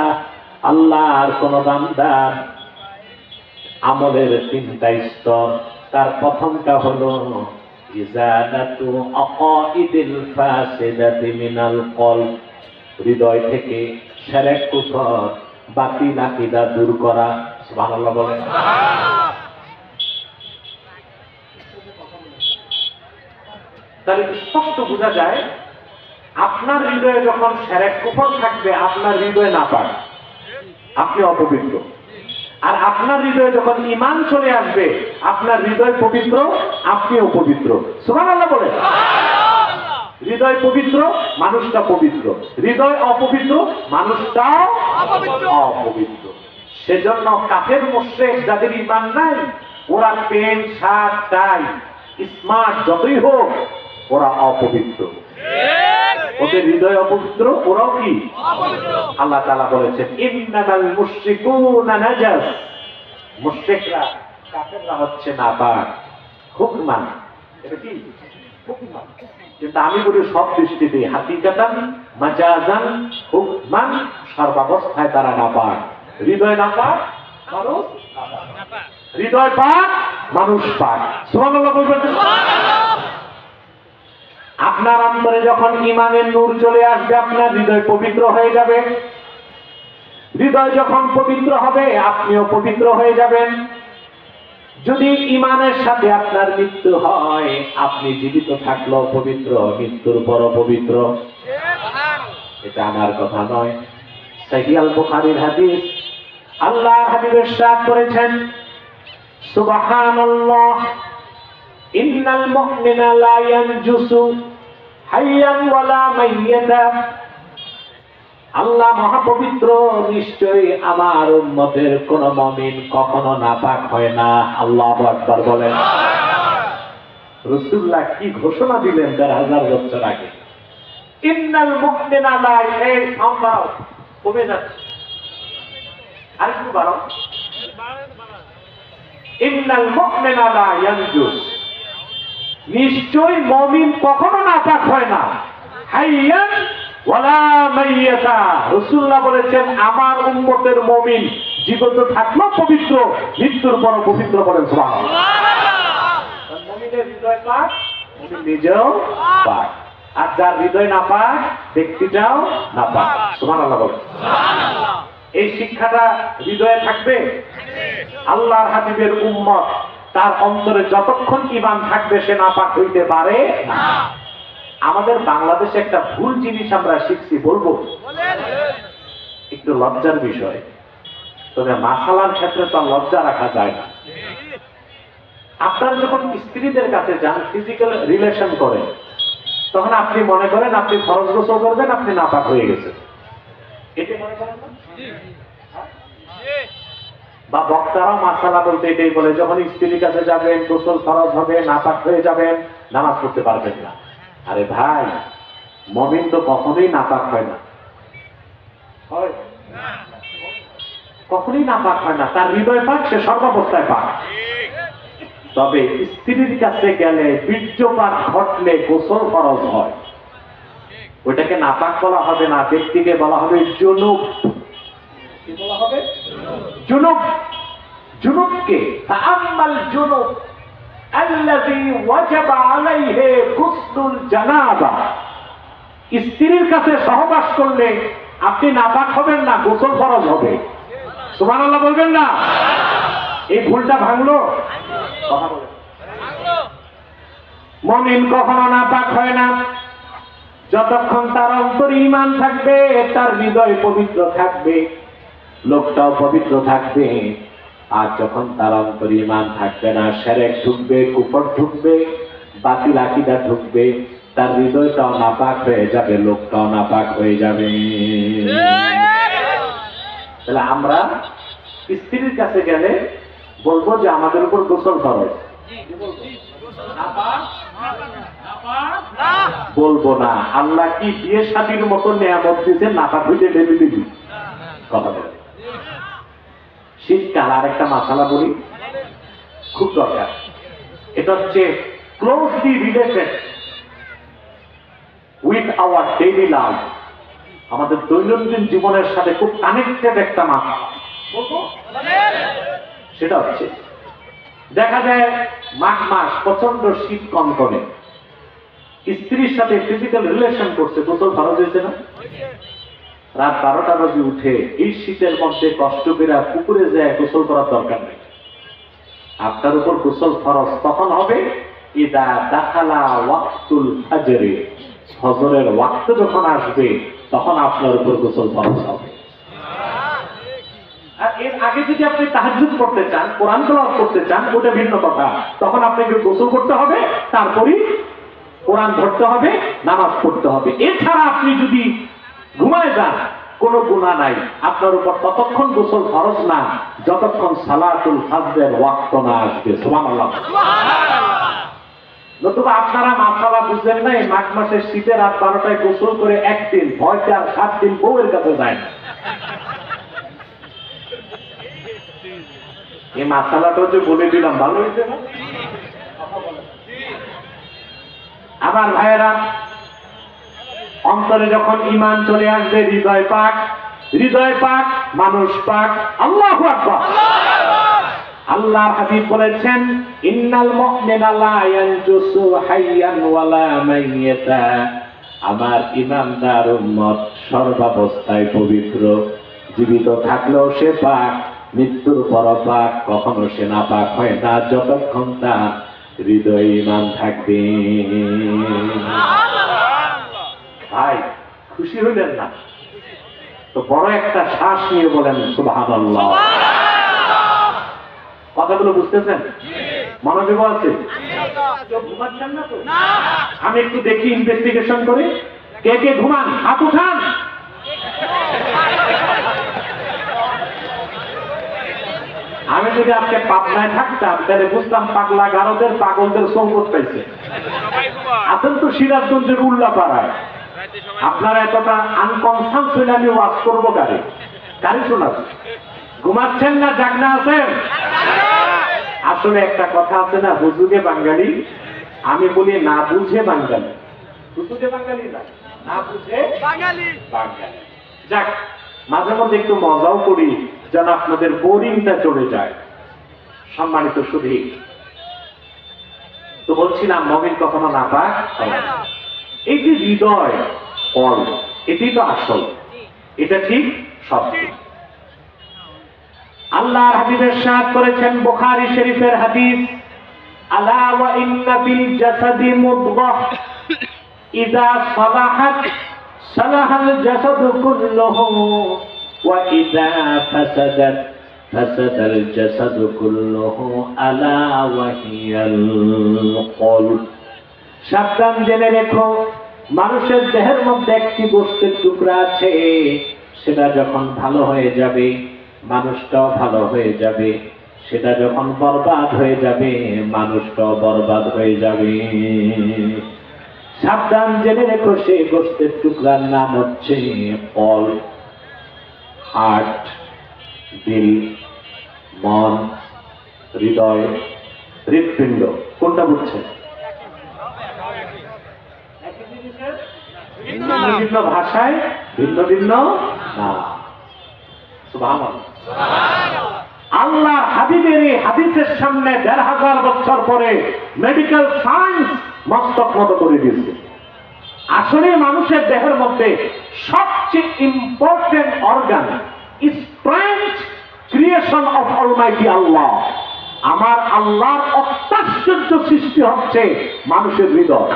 আল্লাহর কোন বান্দার আমলের 3টা স্তর। তার প্রথমটা হলো ইজালাতু আকাইদিল ফাসিদাতি মিনাল কলব, হৃদয় থেকে শিরক কুফর বাতিল আকীদা দূর করা। সুবহানাল্লাহ বলেন। তাহলে স্পষ্ট বোঝা যায় আপনার হৃদয়ে যখন শিরক কুফর থাকবে আপনার হৃদয় নাপাক, আপনি অপবিত্র। আর আপনার হৃদয়ে যখন ঈমান চলে আসবে আপনার হৃদয় পবিত্র, আপনিও পবিত্র। সুবহানাল্লাহ বলে। হৃদয় পবিত্র, মানুষটা পবিত্র। হৃদয় অপবিত্র, মানুষটাও অপবিত্র। সেজন্য কাফের মুশরিক যাদের ঈমান নাই, ওরা প্যান্ট শার্ট টাই স্মার্ট যতই হোক, ওরা অপবিত্র। ওদের হৃদয় অপবিত্র, ওরাও কি আল্লাহ তাআলা বলেছেন ইন্নামাল মুশরিকুনা নাজাস, মুশরিকরা কাফেররা হচ্ছে নাপাক। হুকমান, এটা কি হুকমান, কিন্তু আমি বলি সব দৃষ্টিতে হাকিকাতান মাজাজান হুকমান, সর্বাবস্থায় তারা নাপাক। হৃদয় নাপাক, মানুষ নাপাক। হৃদয় পাক, মানুষ পাক। সুবহানাল্লাহ বলবেন। আপনার অন্তরে যখন ঈমানের নূর চলে আসবে আপনার হৃদয় পবিত্র হয়ে যাবে। হৃদয় যখন পবিত্র হবে আপনিও পবিত্র হয়ে যাবেন। যদি ঈমানের সাথে আপনার মৃত্যু হয়, আপনি জীবিত থাকলেও পবিত্র, মৃত্যুর পরও পবিত্র। এটা আমার কথা নয়, সহিহ আল বুখারীর হাদিস। আল্লাহর হাবিব ইরশাদ করেছেন, সুবহানাল্লাহ, ইন্নাল মুমিনা লা ইয়ানজুসু হাইয়ান ওয়ালা মাইয়াতা। আল্লাহ মহাপবিত্র, নিশ্চয়ই আমার উম্মতের কোন মুমিন কখনো নাপাক হয় না। আল্লাহু আকবার বলেন। রাসূলুল্লাহ কি ঘোষণা দিলেন ৪০০০ বছর আগে। ইন্নাল মুমিনা লা, এই সম্ভব কমে যাচ্ছে, আরেকটু বাড়াও। ইন্নাল মুমিনা লা ইয়ানজুস, নিশ্চয় মুমিন কখনো নাপাক হয় না। হাইয়ান ওয়ালা মাইয়াতা, রাসূলুল্লাহ বলেছেন আমার উম্মতের মুমিন জীবিত থাকলেও পবিত্র, মৃত্যুর পরও পবিত্র। বলেন সুবহানাল্লাহ। মুমিনের হৃদয় পাক, মুমিন নিজেও পাক। আর যার হৃদয় নাপাক, ব্যক্তিটাও নাপাক। সুবহানাল্লাহ বলেন। সুবহানাল্লাহ। এই শিক্ষাটা হৃদয়ে থাকবে। আল্লাহর হাবিবের উম্মত, তার অন্তরে যতক্ষণ ঈমান থাকবে সে নাপাক হইতে পারে না। আমাদের বাংলাদেশে একটা ভুল জিনিস আমরা শিখছি, বলবো একটু লজ্জার বিষয়, তবে মাসালার ক্ষেত্রে তো লজ্জা রাখা যায় না। আপনারা যখন স্ত্রীদের কাছে যান, ফিজিক্যাল রিলেশন করেন, তখন আপনি মনে করেন আপনি ফরজ গোসল করবেন, আপনি নাপাক হয়ে গেছেন, এটা মনে করেন না? বা বক্তারাও মাসালা বলতে এটাই বলে, যখন স্ত্রীর কাছে যাবেন গোসল ফরজ হবে, নাপাক হয়ে যাবেন, নামাজ পড়তে পারবেন না। আরে ভাই, মুমিন তো কখনোই নাপাক হয় না, কখনোই নাপাক হয় না। তার হৃদয় পাক, সে সর্বাবস্থায় পাক। তবে স্ত্রীর কাছে গেলে বীর্যপাত ঘটলে গোসল ফরজ হয়, ওইটাকে নাপাক বলা হবে না, ব্যক্তিকে বলা হবে জুনুব। কি বলা হবে? জুনুব। জুনুবকে তাআম্মাল জুনুব আল্লাযী ওয়াজাবা আলাইহি গুসলুল জানাবা। স্ত্রীর কাছে সহবাস করলে আপনি নাপাক হবেন না, গোসল ফরজ হবে। সুবহানাল্লাহ বলবেন না? এই ভুলটা ভাঙলো। কথা বলেন। মুমিন কখনো নাপাক হয় না যতক্ষণ তার অন্তরে ঈমান থাকবে, তার হৃদয় পবিত্র থাকবে, লোকটাও পবিত্র থাকবে। আর যখন তার অন্তরে ঈমান থাকবে না, শিরক ঢুকবে, কুফর ঢুকবে, বাতিল আকীদা ঢুকবে, তার হৃদয়টাও নাপাক হয়ে যাবে, লোকটাও নাপাক হয়ে যাবে। তাহলে আমরা স্ত্রীর কাছে গেলে বলবো যে আমাদের উপর গোসল ফরজ, বলবো না আল্লাহ কি বিয়ে শাদীর মতো নিয়ামত দিয়েছেন, নাপাক হইতে লেবে দিবি। কথা বলে। শীতকাল আর একটা মাসালা বলি, খুব দরকার। এটা হচ্ছে closely related with our daily life, আমাদের দৈনন্দিন জীবনের সাথে খুব কানেক্টেড একটা মাসালা। সেটা হচ্ছে দেখা যায় মাঘ মাস প্রচন্ড শীত কনকনে, স্ত্রীর সাথে ফিজিক্যাল রিলেশন করছে, গোসল ফরজ হয়েছে না? রাত 12টা বাজে উঠে এই শীতের মধ্যে কষ্ট করে পুকুরে যায় গোসল করার দরকার নেই। আপনার উপর গোসল ফরজ তখন হবে ইদা দাখালা ওয়াক্তুল ফাজর, ফজরের ওয়াক্ত যখন আসবে তখন আপনার উপর গোসল ফরজ হবে। আর এর আগে যদি আপনি তাহাজ্জুদ করতে চান, কোরআন তেলাওয়াত করতে চান, ওটা ভিন্ন কথা। তখন আপনাকে গোসল করতে হবে, তারপরই কোরআন ধরতে হবে, নামাজ পড়তে হবে। এছাড়া আপনি যদি ঘুমায় যান কোনো গুনাহ নাই, আপনার উপর ততক্ষণ গোসল ফরজ না যতক্ষণ সালাতুল ফাজরের ওয়াক্ত না আসবে। সুবহানাল্লাহ। নতুবা আপনারা মাসালা বুঝলেন না, এই মাঘ মাসের শীতে রাত 12টায় গোসল করে একদিন ভয়তে আর 7 দিন বউয়ের কাছে যায় না। এই মাসালাটাও যে বলে দিলাম, ভালো হয়েছে না? আমার ভাইয়েরা, অন্তরে যখন ঈমান চলে আসবে, হৃদয় পাক, হৃদয় পাক, মানুষ পাক। আল্লাহু আকবার। আল্লাহর হাবিব বলেছেন, ইন্নাল মুমিনা লা ইয়ানজুসু হাইয়ান ওয়ালা মাইয়াতা। আমার ঈমানদার উম্মত সর্বাবস্থায় পবিত্র, জীবিত থাকলেও সে পাক, মৃত্যুর পর পাক। কখনো সে না পাক হয় না যতক্ষণ তার হৃদয়ে ঈমান থাকবে। ভাই, খুশি হইলেন না তো বড় একটা শ্বাস নিয়ে বলেন সুবহানাল্লাহ। কথাগুলো বুঝতেছেন? মনোযোগ আছে? ঘুমাচ্ছেন না তো? আমি একটু দেখি, ইনভেস্টিগেশন করি। কে কে ঘুমান? হাত উঠান। আমি যদি আজকে পাবনায় থাকতাম তাহলে বুঝতাম পাগলা গারদের পাগলদের সংকট পাইছে। আছেন তো সিরাজগঞ্জের উল্লাপাড়ায়। আপনারা এতটা আনকনসাস হইলে আমি ওয়াজ করবো গাড়ি শোনাচ্ছি। ঘুমাচ্ছেন না জাগনা আছেন? আসলে একটা কথা আছে না, হুজুগে বাঙালি। আমি বলি না বুঝে বাঙালি, হুজুগে বাঙালি না, না বুঝে বাঙালি। যাক, মাঝে মধ্যে একটু মজাও করি যেন আপনাদের বোরিংটা চলে যায়। সম্মানিত সুধী, তো বলছিলাম মুমিন কখনো না পাক। এই যে হৃদয় কল, এটাই তো আসল, এটা ঠিক সব ঠিক। আল্লাহর হাবিবের সাথ করেছেন বুখারী শরীফের হাদিস, আলা ওয়া ইন্না ফিল জাসাদি মুদগাহ ইযা সালাহাত সালাহাল জাসাদু কুল্লুহু ওয়া ইযা ফাসাদাত ফাসাদাল জাসাদু কুল্লুহু আলা ওয়া হিয়াল কলব। সাবধান, জেনে রেখো, মানুষের দেহের মধ্যে একটি বস্তুর টুকরা আছে, সেটা যখন ভালো হয়ে যাবে মানুষটাও ভালো হয়ে যাবে, সেটা যখন বরবাদ হয়ে যাবে মানুষটাও বরবাদ হয়ে যাবে। সাবধান, জেনে রেখো, সেই গোস্তের টুকরার নাম হচ্ছে কল। হার্ট, দিল, মন, হৃদয়, হৃৎপিণ্ড, কোনটা বুঝছেন? বিভিন্ন ভাষায় ভিন্ন ভিন্ন নাম। সুবহানাল্লাহ। আল্লাহ হাবিবের এই হাদিসের সামনে ১৫০০ বছর পরে মেডিকেল সায়েন্স মস্তক মতো করে দিয়েছে। আসলে মানুষের দেহের মধ্যে সবচেয়ে important organ, strength, creation of almighty Allah. আমার আল্লাহর অত্যাশ্চর্য সৃষ্টি হচ্ছে মানুষের হৃদয়।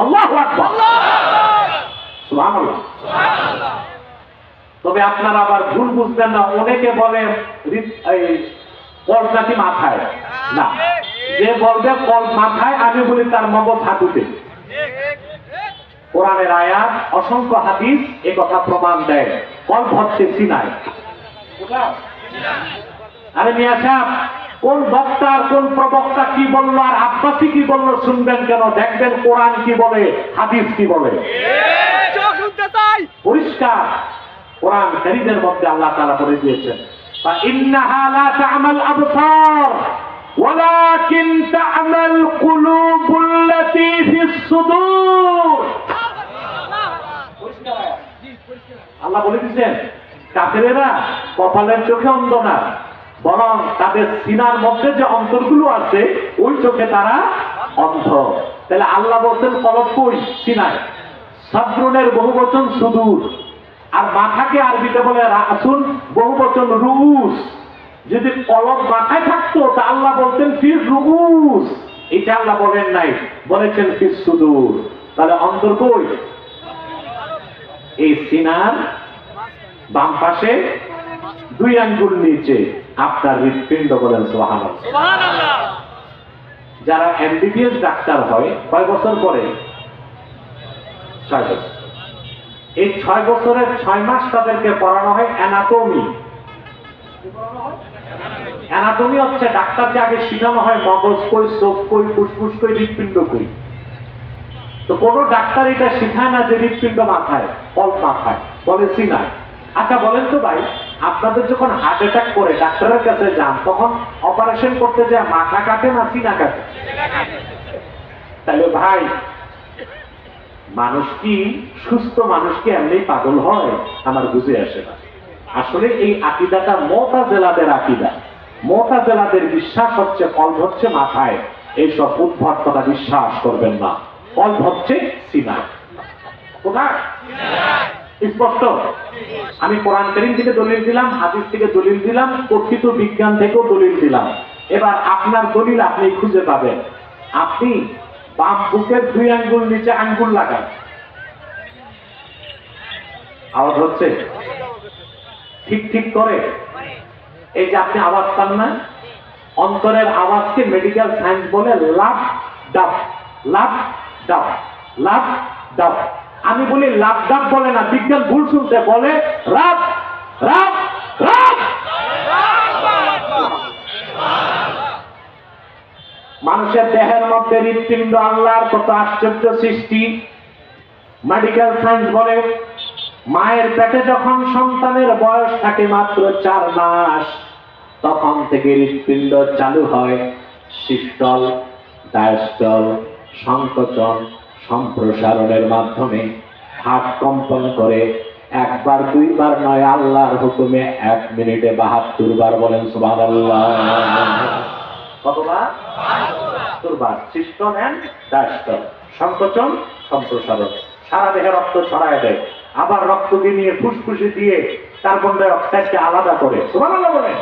আল্লাহু আকবার। সুবহানাল্লাহ। তবে আপনারা আবার ভুল বুঝবেন না, অনেকে বলে কল নাকি মাথায়, না, যে বলবে কল মাথায়, আমি বলি তার মগজ হাঁটুতে। কোরআনের আয়াত, অসংখ্য হাদিস এ কথা প্রমাণ দেয়। কল হচ্ছে সিনায়। আরে মিয়া সাহেব, কোন বক্তার কোন প্রবক্তা কি বললো আর আব্বাসি কি বললো শুনবেন কেন? দেখবেন কোরআন কি বলে, হাদিস কি বলে। পরিষ্কার কোরআন কারীমের মধ্যে আল্লাহ তাআলা বলে দিয়েছেন, فإنها لا تعمى الأبصار ولكن تعمى القلوب التي في الصدور। আল্লাহ বলে দিয়েছেন কাফেরেরা কপালের চোখে অন্ধ না, বরং তাদের সিনার মধ্যে যে অন্তরগুলো আছে ওই চোখে তারা অন্ধ। তাহলে আল্লাহ বলছেন কলব কই? সিনায়। সাদরুনের বহুবচন সুদূর, আর মাথাকে আরবিতে বলে রাসুন, বহুবচন রুউস। যদি কলব মাথায় থাকতো তা আল্লাহ বলতেন ফির রুউস, এটা আল্লাহ বলেন নাই, বলেছেন ফির সুদূর। তাহলে অন্তর কই? এই সিনার বাম পাশে 2 আঙ্গুল নিচে আপনার হৃৎপিণ্ড। বলেন সুবহানাল্লাহ। যারা এমবিবিএস ডাক্তার হয় কয় বছর পরে? 6 বছর। এই 6 বছরের 6 মাস তাদেরকে পড়ানো হয় অ্যানাটমি। অ্যানাটমি হচ্ছে ডাক্তারকে আগে শিখানো হয় মগজ কই, চোখ কই, ফুসফুস কই, হৃৎপিণ্ড কই। তো কোন ডাক্তার এটা শিখায় না যে হৃৎপিণ্ড মাথায়, কল্প মাথায়, বলে সিনায়। আচ্ছা বলেন তো ভাই, আপনাদের যখন হার্ট অ্যাটাক করে ডাক্তারের কাছে যান তখন অপারেশন করতে যায় মাথা কাটে না সিনা কাটে? তাহলে ভাই, মানুষ কি সুস্থ মানুষ কি এমনি পাগল হয়? আমার বুঝে আসে না। আসলে এই আকীদাটা মুতাজিলাদের আকীদা। মুতাজিলাদের বিশ্বাস হচ্ছে কল্প হচ্ছে মাথায়। এইসব উদ্ভট কথা বিশ্বাস করবেন না। কল্প হচ্ছে সিনায়। কোথায়? স্পষ্ট? আমি কোরআন কারীম থেকে দলিল দিলাম, হাদিস থেকে দলিল দিলাম, কথিত বিজ্ঞান থেকেও দলিল দিলাম। এবার আপনার দলিল আপনি খুঁজে পাবেন। আপনি বাম বুকের 2 আঙ্গুল নিচে আঙ্গুল লাগান। আওয়াজ হচ্ছে? ঠিক ঠিক করে। এই যে আপনি আওয়াজ পান না, অন্তরের আওয়াজকে মেডিকেল সায়েন্স বলে লাভ ডাব, লাভ ডাব, লাভ ডাব। আমি বলি লাভ ডাব বলে না, বিজ্ঞান ভুল শুনতে, বলে রাব রাব রাব। মানুষের দেহের মধ্যে হৃৎপিণ্ড আল্লাহর কত আশ্চর্য সৃষ্টি। মেডিকেল সায়েন্স বলে মায়ের পেটে যখন সন্তানের বয়স থাকে মাত্র 4 মাস, তখন থেকে হৃৎপিণ্ড চালু হয়। সিস্টল, ডায়াস্টল, সংকোচন, সম্প্রসারণের মাধ্যমে হার্ট কম্পন করে। 1 বার 2 বার নয়, আল্লাহর হুকুমে 1 মিনিটে 72 বার। বলেন সুবহানাল্লাহ। কতবার? 72 বার। সিস্টল এন্ড ডায়াস্টল, সংকোচন, সম্প্রসারণ। সারা দেহে রক্ত ছড়ায় দেয়, আবার রক্তকে নিয়ে ফুসফুসে দিয়ে কার্বন ডাই অক্সাইডকে আলাদা করে। সুবহানাল্লাহ বলেন।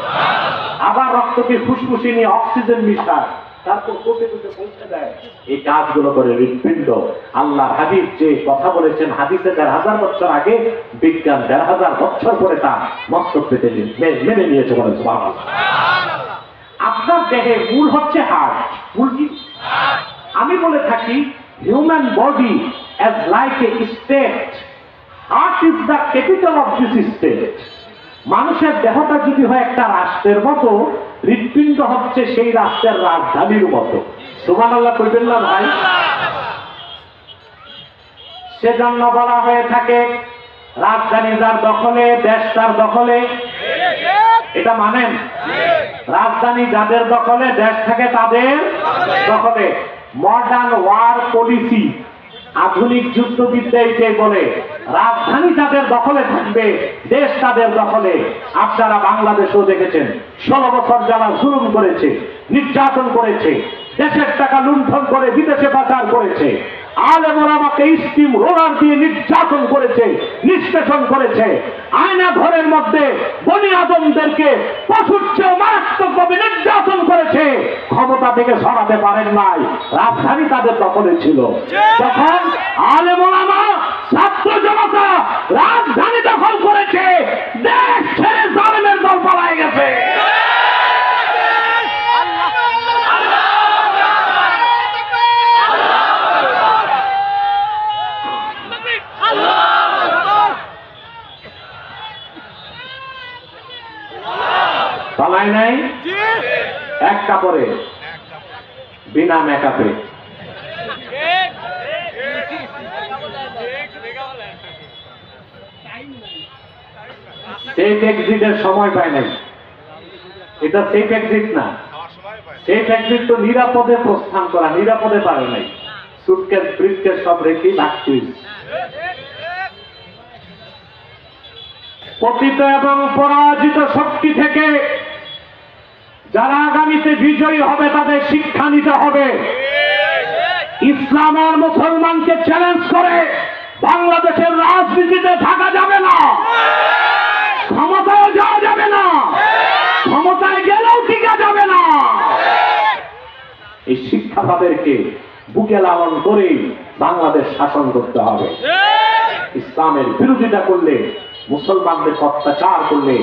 আবার রক্তকে ফুসফুসে নিয়ে অক্সিজেন মিশায়, তারপর কোষে কোষে পৌঁছে দেয়। এই কাজগুলো করে হৃৎপিণ্ড। আল্লাহর হাবিব যে কথা বলেছেন হাদিসে 1500 বছর আগে, বিজ্ঞান 1500 বছর পরে তা মস্তক পেতে মেনে নিয়েছে। বলেন সুবহানাল্লাহ। আপনার দেহে মূল হচ্ছে হার্ট। মূল কি? আমি বলে থাকি human body as like a state, heart is the capital of this state. মানুষের দেহটা যদি হয় একটা রাষ্ট্রের মতো, হৃৎপিণ্ড হচ্ছে সেই রাষ্ট্রের রাজধানীর মতো। সুবহানাল্লাহ কইবেন না ভাই? সেজন্য বলা হয়ে থাকে রাজধানী যার দখলে, দেশ তার দখলে। এটা মানেন? রাজধানী যাদের দখলে, দেশ থাকে তাদের দখলে। মডার্ন ওয়ার পলিসি, আধুনিক যুদ্ধবিদ্যা এটাই বলে রাজধানী যাদের দখলে থাকবে, দেশ তাদের দখলে। আপনারা বাংলাদেশেও দেখেছেন 16 বছর যারা জুলুম করেছে, নির্যাতন করেছে, দেশের টাকা লুণ্ঠন করে বিদেশে পাচার করেছে, আলেম ওলামাকে স্টিম রোলার দিয়ে নির্যাতন করেছে, নিষ্পেষণ করেছে, আয়না ঘরের মধ্যে বনি আদমদেরকে পশুর চেয়ে মারাত্মকভাবে নির্যাতন করেছে, ক্ষমতা থেকে সরাতে পারেন নাই। রাজধানী তাদের দখলে ছিল। যখন আলেম ওলামা, ছাত্র জনতা রাজধানী দখল করেছে, দেশ ছেড়ে জালেমের দল পালায় গেছে। পালায় নাই এক কাপড়ে, বিনা মেকআপে। সেফ এক্সিটের সময় পায় নাই। এটা সেফ এক্সিট না। সেফ এক্সিট তো নিরাপদে প্রস্থান করা, নিরাপদে পারে নাই। সুটকেস ব্রিফকেস সব রেখে ভাগছিস। পতিত এবং পরাজিত শক্তি থেকে যারা আগামীতে বিজয়ী হবে তাদের শিক্ষা নিতে হবে। ইসলাম আর মুসলমানকে চ্যালেঞ্জ করে বাংলাদেশের রাজনীতিতে থাকা যাবে না, ক্ষমতায় যাওয়া যাবে না, ক্ষমতায় গেলেও টিকা যাবে না। এই শিক্ষা তাদেরকে বুকে লালন করে বাংলাদেশ শাসন করতে হবে। ইসলামের বিরোধিতা করলে, মুসলমানদের অত্যাচার করলে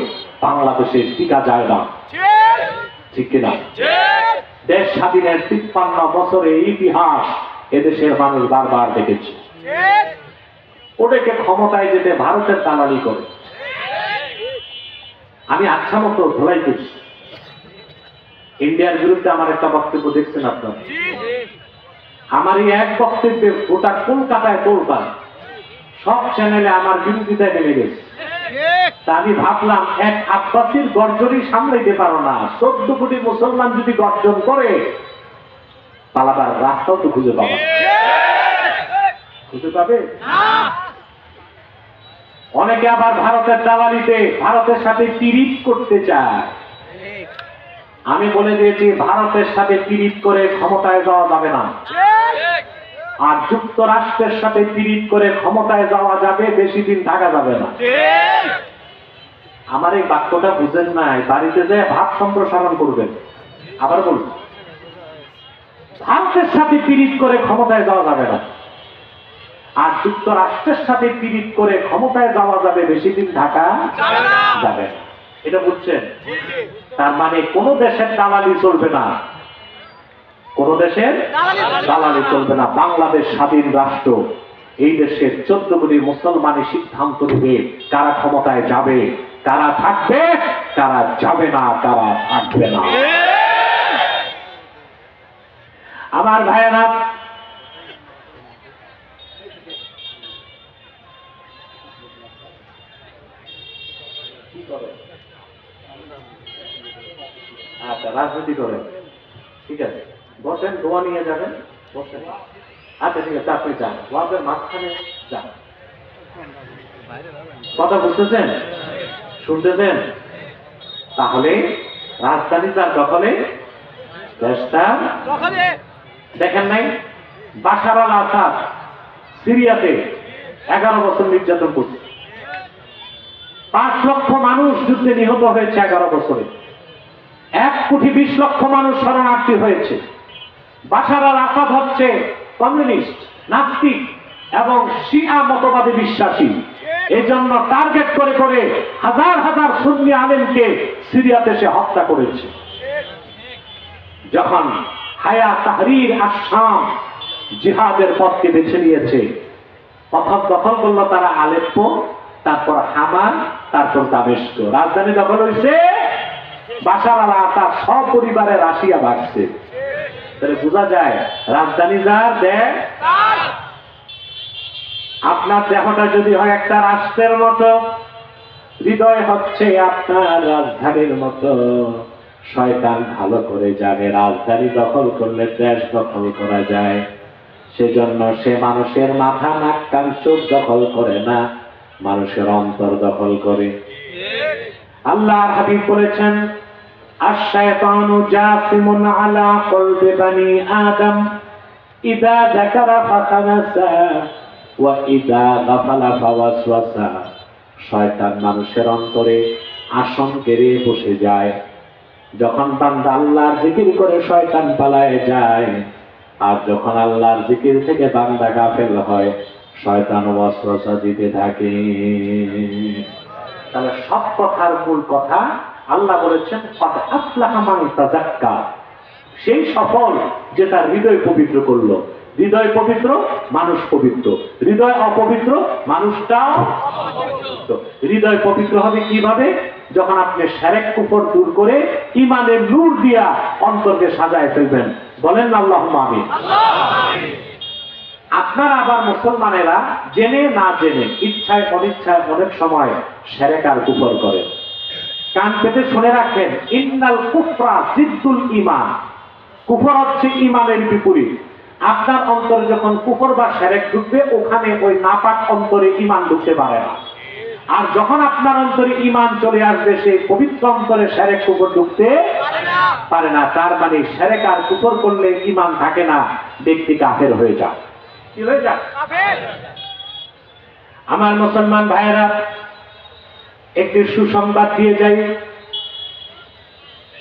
বাংলাদেশের টিকা যায় না, ঠিক কিনা? দেশ স্বাধীনের 53 বছরের ইতিহাস এদেশের মানুষ বারবার দেখেছে। ওদেরকে ক্ষমতায় যেতে ভারতের দালালি করে। আমি আচ্ছা মতো ধোলাই করছি। ইন্ডিয়ার বিরুদ্ধে আমার একটা বক্তব্য দেখছেন আপনারা? আমার এই এক বক্তব্যে গোটা কলকাতায় তোলপাড়, সব চ্যানেলে আমার বিরোধিতায় নেমে গেছে। তা আমি ভাবলাম, এক আব্বাসীর গর্জনই সামলাইতে পারো না, 14 কোটি মুসলমান যদি গর্জন করে, পালাবার রাস্তাও তো খুঁজে পাবে, খুঁজে পাবে। অনেকে আবার ভারতের দালালিতে ভারতের সাথে পিরিত করতে চায়। আমি বলে দিয়েছি, ভারতের সাথে পিরিত করে ক্ষমতায় যাওয়া যাবে না, আর যুক্তরাষ্ট্রের সাথে পিরিত করে ক্ষমতায় যাওয়া যাবে, বেশি দিন থাকা যাবে না। আমার এই বাক্যটা বুঝেন নাই, বাড়িতে যে ভাব সম্প্রসারণ করবেন। আবার বলুন, ভারতের সাথে পিরিত করে ক্ষমতায় যাওয়া যাবে না, আর যুক্তরাষ্ট্রের সাথে পিরিত করে ক্ষমতায় যাওয়া যাবে, বেশি দিন থাকা যাবে না। এটা বুঝছেন? তার মানে কোন দেশের দালালি চলবে না, কোন দেশের দালালি চলবে না। বাংলাদেশ স্বাধীন রাষ্ট্র, এই দেশের 14 কোটি মুসলমানের সিদ্ধান্ত নেবে কারা ক্ষমতায় যাবে, কারা থাকবে, কারা যাবে না, কারা থাকবে না। আমার ভাইয়েরা, আচ্ছা রাজনীতি করেন, ঠিক আছে, বসেন, দোয়া নিয়ে যাবেন, বসেন। আচ্ছা ঠিক আছে, আপনি যান, ওয়াজের মাঝখানে যান। কথা বুঝতেছেন, শুনতেছেন? তাহলে রাজধানী যার দখলে, দেশটা দেখেন নাই? বাশার আল আসাদ সিরিয়াতে 11 বছর নির্যাতন করছে, 5 লক্ষ মানুষ যুদ্ধে নিহত হয়েছে 11 বছরে, 1 কোটি 20 লক্ষ মানুষ শরণার্থী হয়েছে। বাশার আল আসাদ হচ্ছে কমিউনিস্ট, নাস্তিক এবং শিয়া মতবাদে বিশ্বাসী। এই জন্য টার্গেট করে করে হাজার হাজার সুন্নি আলেমকে সিরিয়াতে সে হত্যা করেছে। যখন হায়া তাহরির আশ-শাম জিহাদের পথকে বেছে নিয়েছে, প্রথম দখল করলো তারা আলেপ্পো, তারপর হামা, তারপর দামেস্ক। রাজধানী দখল হয়েছে, বাশার আল আসাদ সপরিবারে রাশিয়া ভাগছে। তাহলে বোঝা যায় রাজধানী যার দেশ। আপনার দেহটা যদি হয় একটা রাষ্ট্রের মতো, হৃদয় হচ্ছে আপনার রাজধানীর মতো, শয়তান ভালো করে জানে রাজধানী দখল করলে দেশ দখল করা যায়। সেজন্য সে মানুষের মাথা, নাক, কান, চোখ দখল করে না, মানুষের অন্তর দখল করে। আল্লাহর হাবিব বলেছেন, আশ-শায়তানু জাসিমুন আলা কলবি বানি আদম ইযা যাকারা ফাখানাসা ওয়া ইযা গাফালা ফাওয়াসওয়াসা। শয়তান মানুষের অন্তরে আসন কেড়ে বসে যায়। যখন বান্দা আল্লাহর জিকির করে শয়তান পালায় যায়, আর যখন আল্লাহর জিকির থেকে বান্দা গাফেল হয়, শয়তান ওয়াসওয়াসা দিতে থাকে। তাহলে সব কথার মূল কথা আল্লাহ বলেছেন, ফাদ আফলাহা মান তাযাক্কা, সেই সফল যে তার হৃদয় পবিত্র করলো। হৃদয় পবিত্র, মানুষ পবিত্র। হৃদয় অপবিত্র, মানুষটাও অপবিত্র। হৃদয় পবিত্র হবে কিভাবে? যখন আপনি শিরক কুফর দূর করে ঈমানের নূর দিয়া অন্তরকে সাজায় ফেলবেন। বলেন আল্লাহুম্মা আমিন। আপনারা আবার মুসলমানেরা জেনে না জেনে, ইচ্ছায় অনিচ্ছায় অনেক সময় শিরক আর কুফর করেন। কান পেতে শুনে রাখেন, ইন্নাল কুফরা জিদ্দুল ঈমান। কুফর হচ্ছে ঈমানের বিপরীত। আপনার অন্তরে যখন কুফর বা শিরক ঢুকবে, ওখানে ওই নাপাক অন্তরে ঈমান ঢুকতে পারে না। আর যখন আপনার অন্তরে ঈমান চলে আসবে, সেই পবিত্র অন্তরে শিরক কুফর ঢুকতে পারে না। তার মানে শিরক আর কুফর করলে ঈমান থাকে না, ব্যক্তি কাফের হয়ে যায়। কি হয়ে যায়? কাফের। আমার মুসলমান ভাইয়েরা, একটি সুসংবাদ দিয়ে যাই।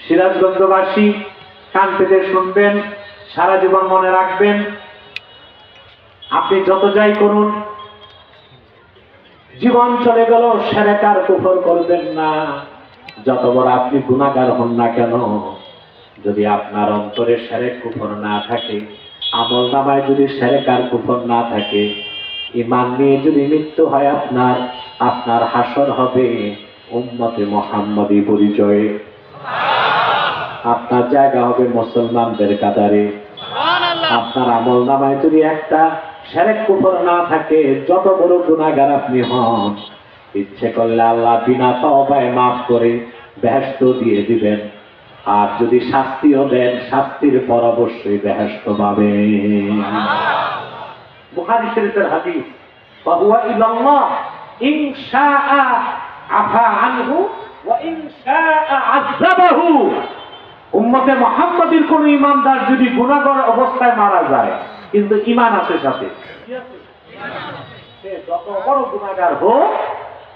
সিরাজগঞ্জবাসী কান পেতে শুনবেন, সারা জীবন মনে রাখবেন। আপনি যত যাই করুন, জীবন চলে গেল, শিরক আর কুফর করবেন না। যত বড় আপনি গুনাহগার হন না কেন, যদি আপনার অন্তরে শিরক কুফর না থাকে, আমল নামায় যদি শিরক আর কুফর না থাকে, ঈমান নিয়ে যদি মৃত্যু হয় আপনার, আপনার হাসর হবে উম্মতে মুহাম্মাদি পরিচয়ে। আপনার জায়গা হবে মুসলমানদের কাতারে। আপনার আমল নামায় যদি একটা শিরক কুফর না থাকে, যত বড় গুনাহগার আপনি হন, ইচ্ছে করলে আল্লাহ বিনা তওবায় মাফ করে বেহেশত দিয়ে দিবেন। আর যদি শাস্তিও দেন, শাস্তির পর অবশ্যই বেহেশত পাবেন। বুখারী শরীফের হাদিস, ফাহুয়া ইলাল্লাহ ইন শাআ আফা আনহু ওয়া ইন শাআ আযাবাহু। উম্মতে মুহাম্মাদির কোন ঈমানদার যদি গুনাহগার অবস্থায় মারা যায়, কিন্তু ঈমান আছে সাথে, সে যত বড় গুনাহগার হোক,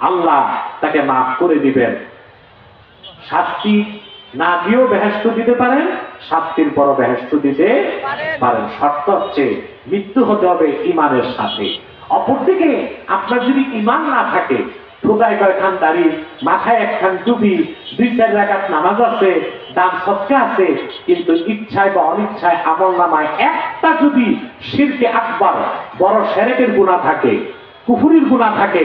আল্লাহ তাকে মাফ করে দিবেন। শাস্তি না দিয়েও বেহেশত দিতে পারেন, শাস্তির পর বেহেশত দিতে পারেন। শর্ত হচ্ছে মৃত্যু হতে হবে ঈমানের সাথে। অপরদিকে আপনার যদি ঈমান না থাকে, ঠোঁটায় কয়খান দাড়ি, মাথায় একখান টুপি, 2-4 রাকাত নামাজ আছে, দান সদকা আছে, কিন্তু ইচ্ছায় বা অনিচ্ছায় আমল নামায় একটা যদি শিরকে আকবার, বড় শিরকের গুনাহ থাকে, কুফরির গুনাহ থাকে,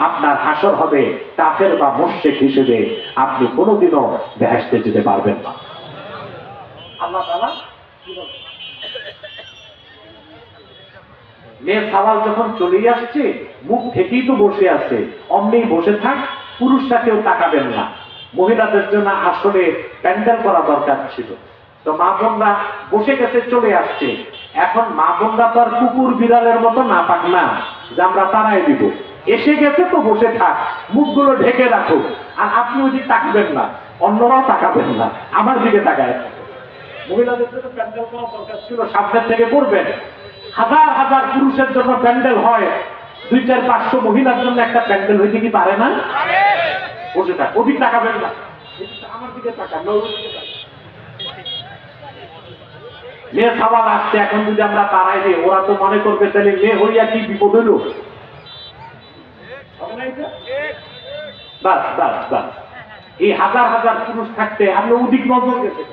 আপনার হাসর হবে কাফের বা মুশরিক হিসেবে। আপনি কোনোদিনও বেহেশতে যেতে পারবেন না। আল্লাহ তাআলা কি বলেন? মেয়ে সওয়াল যখন চলে আসছে, মুখ থেকেই তো বসে আছে, অমনি বসে থাক, পুরুষরা কেউ তাকাবেন না। মহিলাদের জন্য আসলে প্যান্ডেল করা দরকার ছিল। তো মা বোনরা বসে গেছে, চলে আসছে। এখন মা বোনরা তো আর কুকুর বিড়ালের মতো না পাক না যে আমরা তাড়াই দিব। এসে গেছে তো বসে থাক, মুখগুলো ঢেকে রাখো। আর আপনি ওই দিকে তাকাবেন না, অন্যরাও তাকাবেন না, আমার দিকে তাকায় থাকো। মহিলাদের জন্য প্যান্ডেল করা দরকার ছিল, সামনের থেকে করবেন। হাজার হাজার পুরুষের জন্য প্যান্ডেল হয়, 200-500 মহিলার জন্য একটা প্যান্ডেল হইতে কি পারে না? বসে থাক, ওদিক তাকাবেন না, আমার দিকে তাকান না, ওই দিকে তাকান। মেয়ে সওয়াল আসছে, এখন যদি আমরা তাড়াই দিই, ওরা তো মনে করবে তাহলে মেয়ে হইয়া কি বিপদ হইল। বাস বাস বাস, এই হাজার হাজার পুরুষ থাকতে আপনি ওদিক নজর গেছে।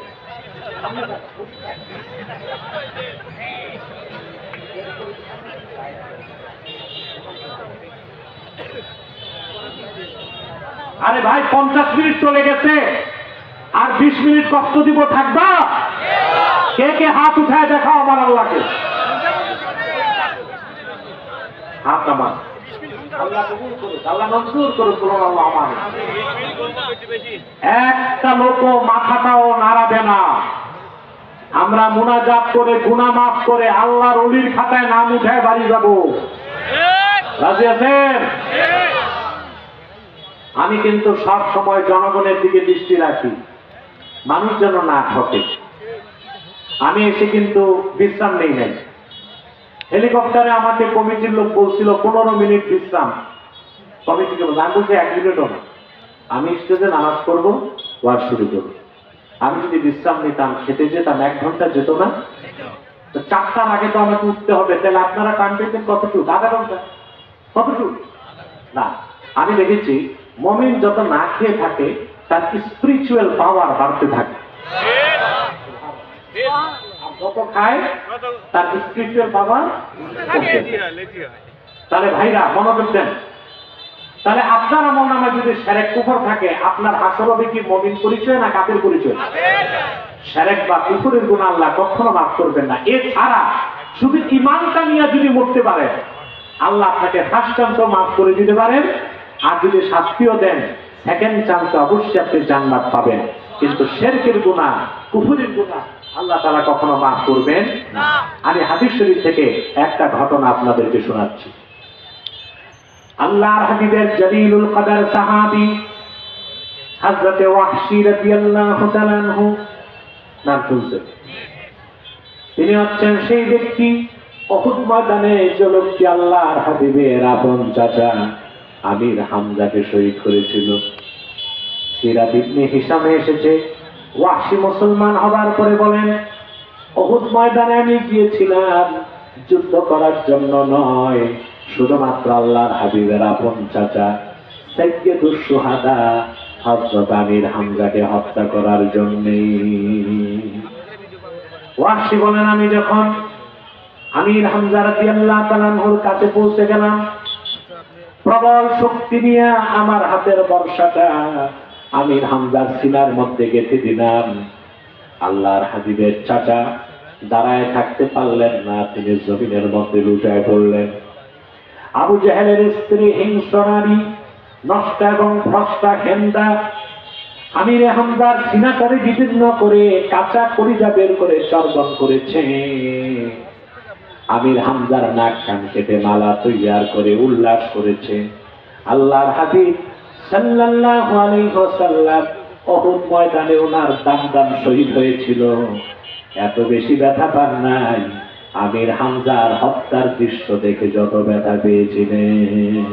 আরে ভাই, 50 মিনিট চলে গেছে, আর 20 মিনিট কষ্ট দিব, থাকবা? কে কে হাত উঠায় দেখাও আমার আল্লাহকে। হাত নামান, আল্লাহ কবুল করুন, আল্লাহ মঞ্জুর করুন, বলুন আল্লাহ আমিন। একটা লোক মাথাটাও নাড়াবে না। আমরা মুনাজাত করে, গুনাহ মাফ করে, আল্লাহর ওলির খাতায় নাম উঠায় বাড়ি যাব। রাজি আছেন? আমি কিন্তু সব সময় জনগণের দিকে দৃষ্টি রাখি, মানুষ যেন না ঠকে। আমি এসে কিন্তু বিশ্রাম নেই নাই। হেলিকপ্টারে আমাকে কমিটির লোক বলছিল 15 মিনিট বিশ্রাম। কমিটিকে বলছি, আমি বলছি 1 মিনিটও না, আমি স্টেজে নামাজ পড়বো, ওয়াজ শুরু করবো। আমি যদি বিশ্রাম নিতাম, খেতে যেতাম, 1 ঘন্টা যেত না। তো 4টার আগে তো আমাকে উঠতে হবে। তাহলে আপনারা টান পেতেন কতটুকু? আধা ঘন্টা? কতটুকু? না, আমি দেখেছি মুমিন যত না খেয়ে থাকে, তার স্পিরিচুয়াল পাওয়ার বাড়তে থাকে। যত খায়, তার স্পিরিচুয়াল পাওয়ার কমতে থাকে। তাহলে ভাইরা মনোযোগ দেন। তাহলে আপনার আমল নামে যদি শিরক কুফর থাকে, আপনার হাসর হবে কি মুমিন পরিচয় না কাফের পরিচয়? শিরক বা কুফরের গুনাহ আল্লাহ কখনো মাফ করবেন না। এছাড়া শুধু ঈমানটা নিয়ে যদি মরতে পারেন, আল্লাহ আপনাকে ফার্স্ট চান্সও মাফ করে দিতে পারেন। আর যদি শাস্তিও দেন, সেকেন্ড চান্সে অবশ্যই আপনি জান্নাত পাবেন। কিন্তু শিরকের গুনাহ, কুফরের গুনাহ আল্লাহ তাআলা কখনো মাফ করবেন না। আমি হাদিস শরীফ থেকে একটা ঘটনা আপনাদেরকে শোনাচ্ছি। আল্লাহর হাবিবের জলিলুল কদর সাহাবী হযরত ওয়াহশী রাদিয়াল্লাহু তাআলা আনহু নাম শুনছেন? তিনি হচ্ছেন সেই ব্যক্তি উহুদ ময়দানে যে লোকটি আল্লাহর হাবিবের আপন চাচা আমির হামজাকে শহীদ করেছিল। সিরাত ইবনে হিশামে এসেছে, ওয়াহশী মুসলমান হবার পরে বলেন, উহুদ ময়দানে আমি গিয়েছিলাম যুদ্ধ করার জন্য নয়, শুধুমাত্র আল্লাহর হাবিবের আপন চাচা সাইয়্যিদুশ শুহাদা হযরত আমির হামজাকে হত্যা করার জন্যে। ওয়াহশী বলেন, আমি যখন আমির হামজা রাদিয়াল্লাহু তাআলা আনহুর কাছে পৌঁছে গেলাম, প্রবল শক্তি নিয়ে আমার হাতের বর্ষাটা আমির হামজার সিনার মধ্যে গেঁথে দিলাম। আল্লাহর হাবিবের চাচা দাঁড়ায় থাকতে পারলেন না, তিনি জমিনের মধ্যে লুটায় পড়লেন। আবু জেহেলের স্ত্রী হিংস্র নারী নষ্ট এবং ভ্রষ্টা হেন্দা আমির হামজার সিনাটারে বিদীর্ণ করে কাঁচা কলিজা বের করে চর্বণ করেছে। আমির হামজার নাক কান কেটে মালা তৈয়ার করে উল্লাস করেছে। আল্লাহর হাবিব সাল্লাল্লাহু আলাইহি ওয়াসাল্লাম উহুদ ময়দানে ওনার দাম শহীদ হয়েছিল, এত বেশি ব্যথা পান নাই আমির হামজার হত্যার দৃশ্য দেখে যত ব্যথা পেয়েছিলেন।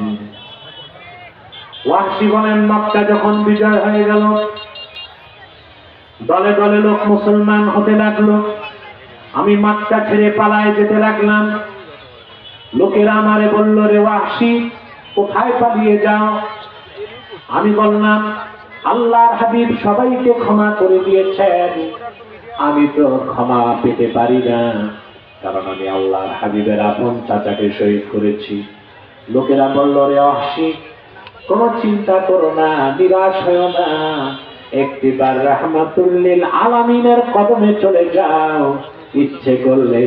ওয়াহশী বলেন, মক্কা যখন বিজয় হয়ে গেল, দলে দলে লোক মুসলমান হতে লাগলো। আমি মক্কা ছেড়ে পালায় যেতে লাগলাম। লোকেরা আমারে বলল, রে ওয়াহশী, কোথায় পালিয়ে যাও? আমি বললাম, আল্লাহর হাবিব সবাইকে ক্ষমা করে দিয়েছেন, আমি তো ক্ষমা পেতে পারি না, কারণ আমি আল্লাহর হাবিবের আপন চাচাকে শহীদ করেছি। লোকেরা বলল, রে ওয়াহশী, কোনো চিন্তা করো না, নিরাশ হয়ো না, একটিবার রাহমাতুল লিল আলামিনের কদমে চলে যাও, ইচ্ছে করলে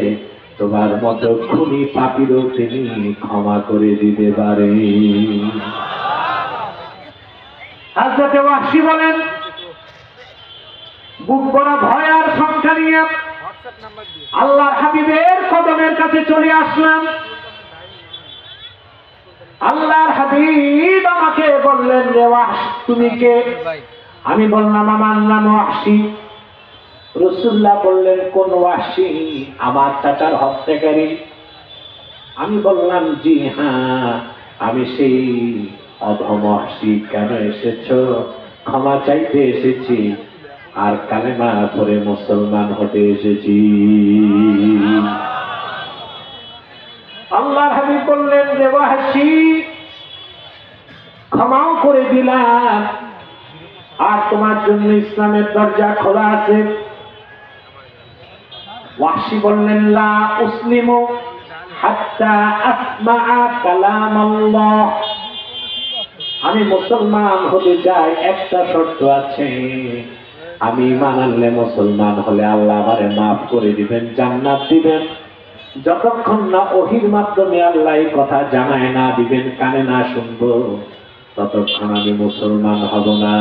তোমার মতো খুনি পাপীরও তিনি ক্ষমা করে দিতে পারে। হযরত ওয়াহশী বলেন, বুক ভরা ভয় আর শঙ্কা নিয়ে আল্লাহর হাবিবের কদমের কাছে চলে আসলাম। আল্লাহর হাবিব আমাকে বললেন, রে ওয়াহশী, তুমি কে? আমি বললাম, আমার নাম ওয়াহশী। রাসূলুল্লাহ বললেন, কোন ওয়াহশী? আমার চাচার হত্যাকারী। আমি বললাম, জি হ্যাঁ, আমি সেই অধম ওয়াহশী। কেন এসেছো? ক্ষমা চাইতে এসেছি আর কালেমা পড়ে মুসলমান হতে এসেছি। আল্লাহর হাবিব বললেন, রে ওয়াহশী, ক্ষমাও করে দিলাম আর তোমার জন্য ইসলামের দরজা খোলা আছে। ওয়াহশী বললেন, লা উসলিমু হাত্তা আসমাআ কালাম আল্লাহ। আমি মুসলমান হতে চাই, একটা শর্ত আছে, আমি ঈমান আনলে, মুসলমান হলে আল্লাহ আমারে মাফ করে দিবেন, জান্নাত দিবেন। যতক্ষণ না ওহীর মাধ্যমে আল্লাহ এই কথা জানায় না দিবেন, কানে না শুনবো, ততক্ষণ আমি মুসলমান হব না।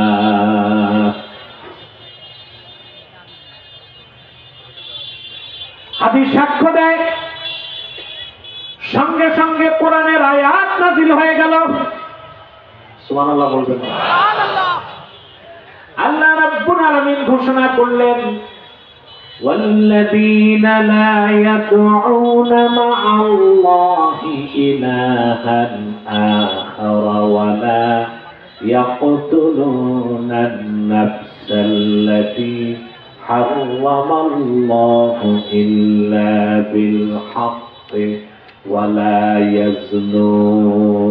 হাদিস সাক্ষ্য দেয়, সঙ্গে সঙ্গে কোরআনের আয়াত নাযিল হয়ে গেল। সুবহানাল্লাহ বলবেন। আল্লাহ রাব্বুল আলামিন ঘোষণা করলেন, والذين لا يدعون مع الله إلها آخر ولا يقتلون النفس التي حرم الله إلا بالحق ولا يزنون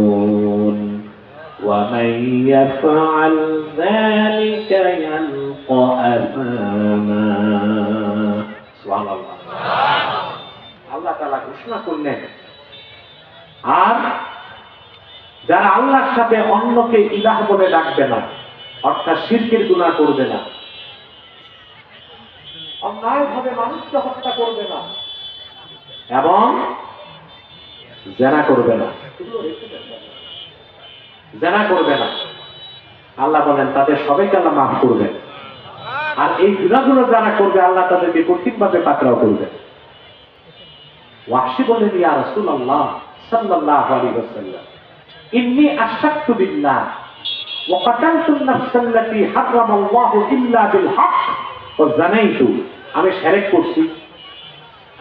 ومن يفعل ذلك يلقى أثاما। সুবহানাল্লাহ। আল্লাহ তাআলা ঘোষণা করলেন, আর যারা আল্লাহর সাথে অন্যকে ইলাহ বলে ডাকবে না, অর্থাৎ শিরকের গুনাহ করবে না, অন্যায়ভাবে মানুষকে হত্যা করবে না এবং জিনা করবে না, জিনা করবে না, আল্লাহ বলেন তাদের সবাইকে আল্লাহ মাফ করবেন। আর এই গুনাহগুলো যারা করবে আল্লাহ তাদেরকে কঠিনভাবে পাকড়াও করবেন। ওয়াহশী বলেন, ইয়া রাসূলুল্লাহ সাল্লাল্লাহু আলাইহি ওয়াসাল্লাম, ইন্নী আশরাকতু বিল্লাহ ওয়া কাতালতু আন-নাফস আল্লাতী হারামাল্লাহু ইল্লা বিল হক ওয়া যানাইতু আমি শিরক করছি,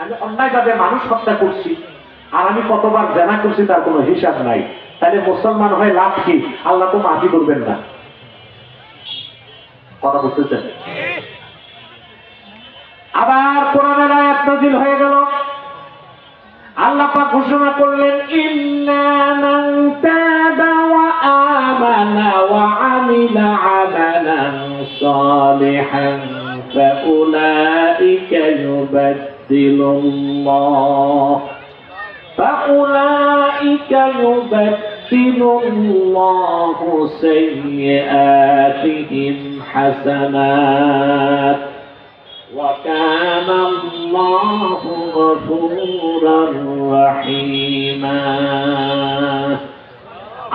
আমি অন্যায়ভাবে মানুষ হত্যা করছি, আর আমি কতবার জেনা করছি তার কোনো হিসাব নাই, তাহলে মুসলমান হয়ে লাভ কি? আল্লাহ তো মাফি করবেন না। কথা বুঝতেছেন? আবার কোরআনের আয়াত নাযিল হয়ে গেল, আল্লাহ পাক ঘোষণা করলেন, ইন্না মান তাবা ওয়া আমানা ওয়া আমিলা আমালান সালিহান ফাউলাইকা ইউবাদদিলুল্লাহু সাইয়্যাতিহিম হাসানাত وَكَانَ اللَّهُ غَفُورًا رَحِيمًا।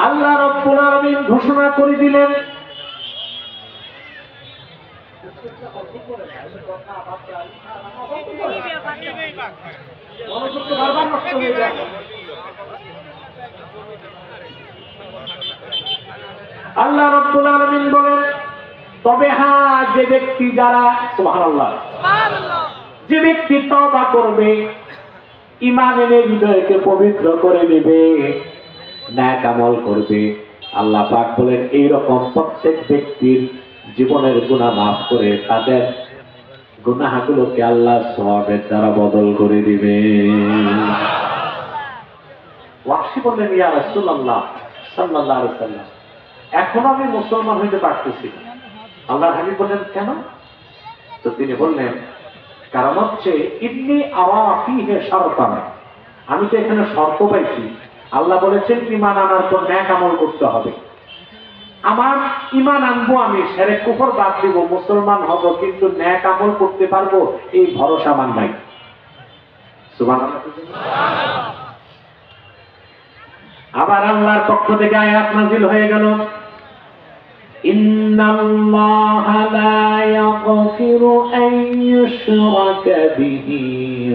আল্লাহ রাব্বুল আলামিন ঘোষণা করে দিলেন, আল্লাহ রাব্বুল আলামিন বলেন, তবে হ্যাঁ, যে ব্যক্তি যারা সুবহানাল্লাহ, যে ব্যক্তি তওবা করবে, ঈমান এনে হৃদয়কে পবিত্র করে নেবে, নেক আমল করবে, আল্লাহ পাক বলেন এইরকম প্রত্যেক ব্যক্তির জীবনের গুনাহ মাফ করে তাদের গুনাহগুলোকে আল্লাহ সওয়াবের দ্বারা বদল করে দিবে। ওয়াহশী বললেন, ইয়া রাসূলুল্লাহ সাল্লাল্লাহু আলাইহি ওয়াসাল্লাম, এখনো আমি মুসলমান হইতে পারতেছি না। আল্লাহর হাবিব বললেন, কেন? তো তিনি বললেন, কারণ হচ্ছে ইন্নী আরা ফীহি শারতান, আমি তো এখানে শর্ত পাইছি। আল্লাহ বলেছেন ঈমান আনার পর নেক আমল করতে হবে। আমার ঈমান আনবো, আমি শিরক কুফর বাদ দিব, মুসলমান হব, কিন্তু নেক আমল করতে পারবো এই ভরসা আমার নাই। সুবহানাল্লাহ। আবার আল্লাহর পক্ষ থেকে আয়াত নাযিল হয়ে গেল, ইন্নাল্লাহা লা ইয়াগফিরু আন ইউশরাকা বিহি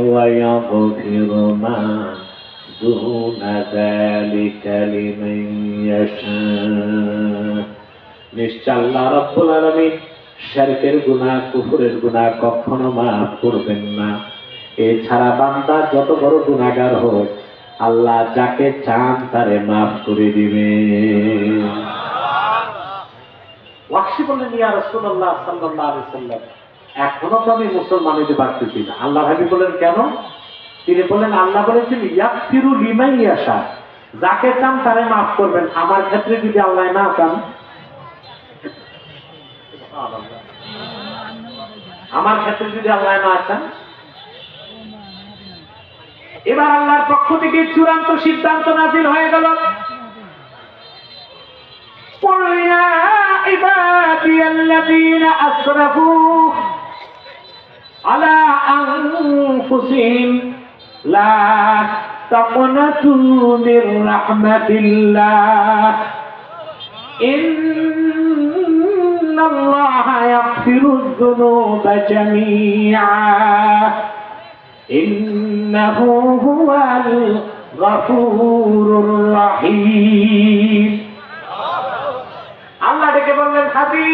ওয়া ইয়াগফিরু মা দুনা যালিকা লিমান ইয়াশা। নিশ্চয় আল্লাহ রাব্বুল আলামিন শিরকের গুনাহ, কুফরের গুনাহ কখনো মাফ করবেন না। এছাড়া বান্দা যত বড় গুনাহগার হোক, আল্লাহ যাকে চান তারে মাফ করে দিবেন। ওয়াহশী বললেন, ইয়া রাসূলুল্লাহ সাল্লাল্লাহু আলাইহি ওয়াসাল্লাম, এখনো তো আমি মুসলমান হতে পারতেছি না। আল্লাহ হাবিব বলেন, কেন? তিনি বলেন, আল্লাহ বলেছেন ইয়াগফিরু লিমান ইয়াশা, যাকে চান তারে মাফ করবেন। আমার ক্ষেত্রে যদি আল্লাহ না চান, আমার ক্ষেত্রে যদি আল্লাহ না চান, এবার আল্লাহর পক্ষ থেকে চূড়ান্ত সিদ্ধান্ত নাযিল হয়ে গেল, قُلْ يَا عِبَادِيَ الَّذِينَ أَسْرَفُوا عَلَى أَنفُسِهِمْ لَا تَقْنَطُوا مِنْ رَحْمَةِ اللَّهِ إِنَّ اللَّهَ يَغْفِرُ الذُّنُوبَ جَمِيعًا إِنَّهُ هُوَ الْغَفُورُ الرَّحِيمُ। আল্লাহ ডেকে বললেন, হাবিব,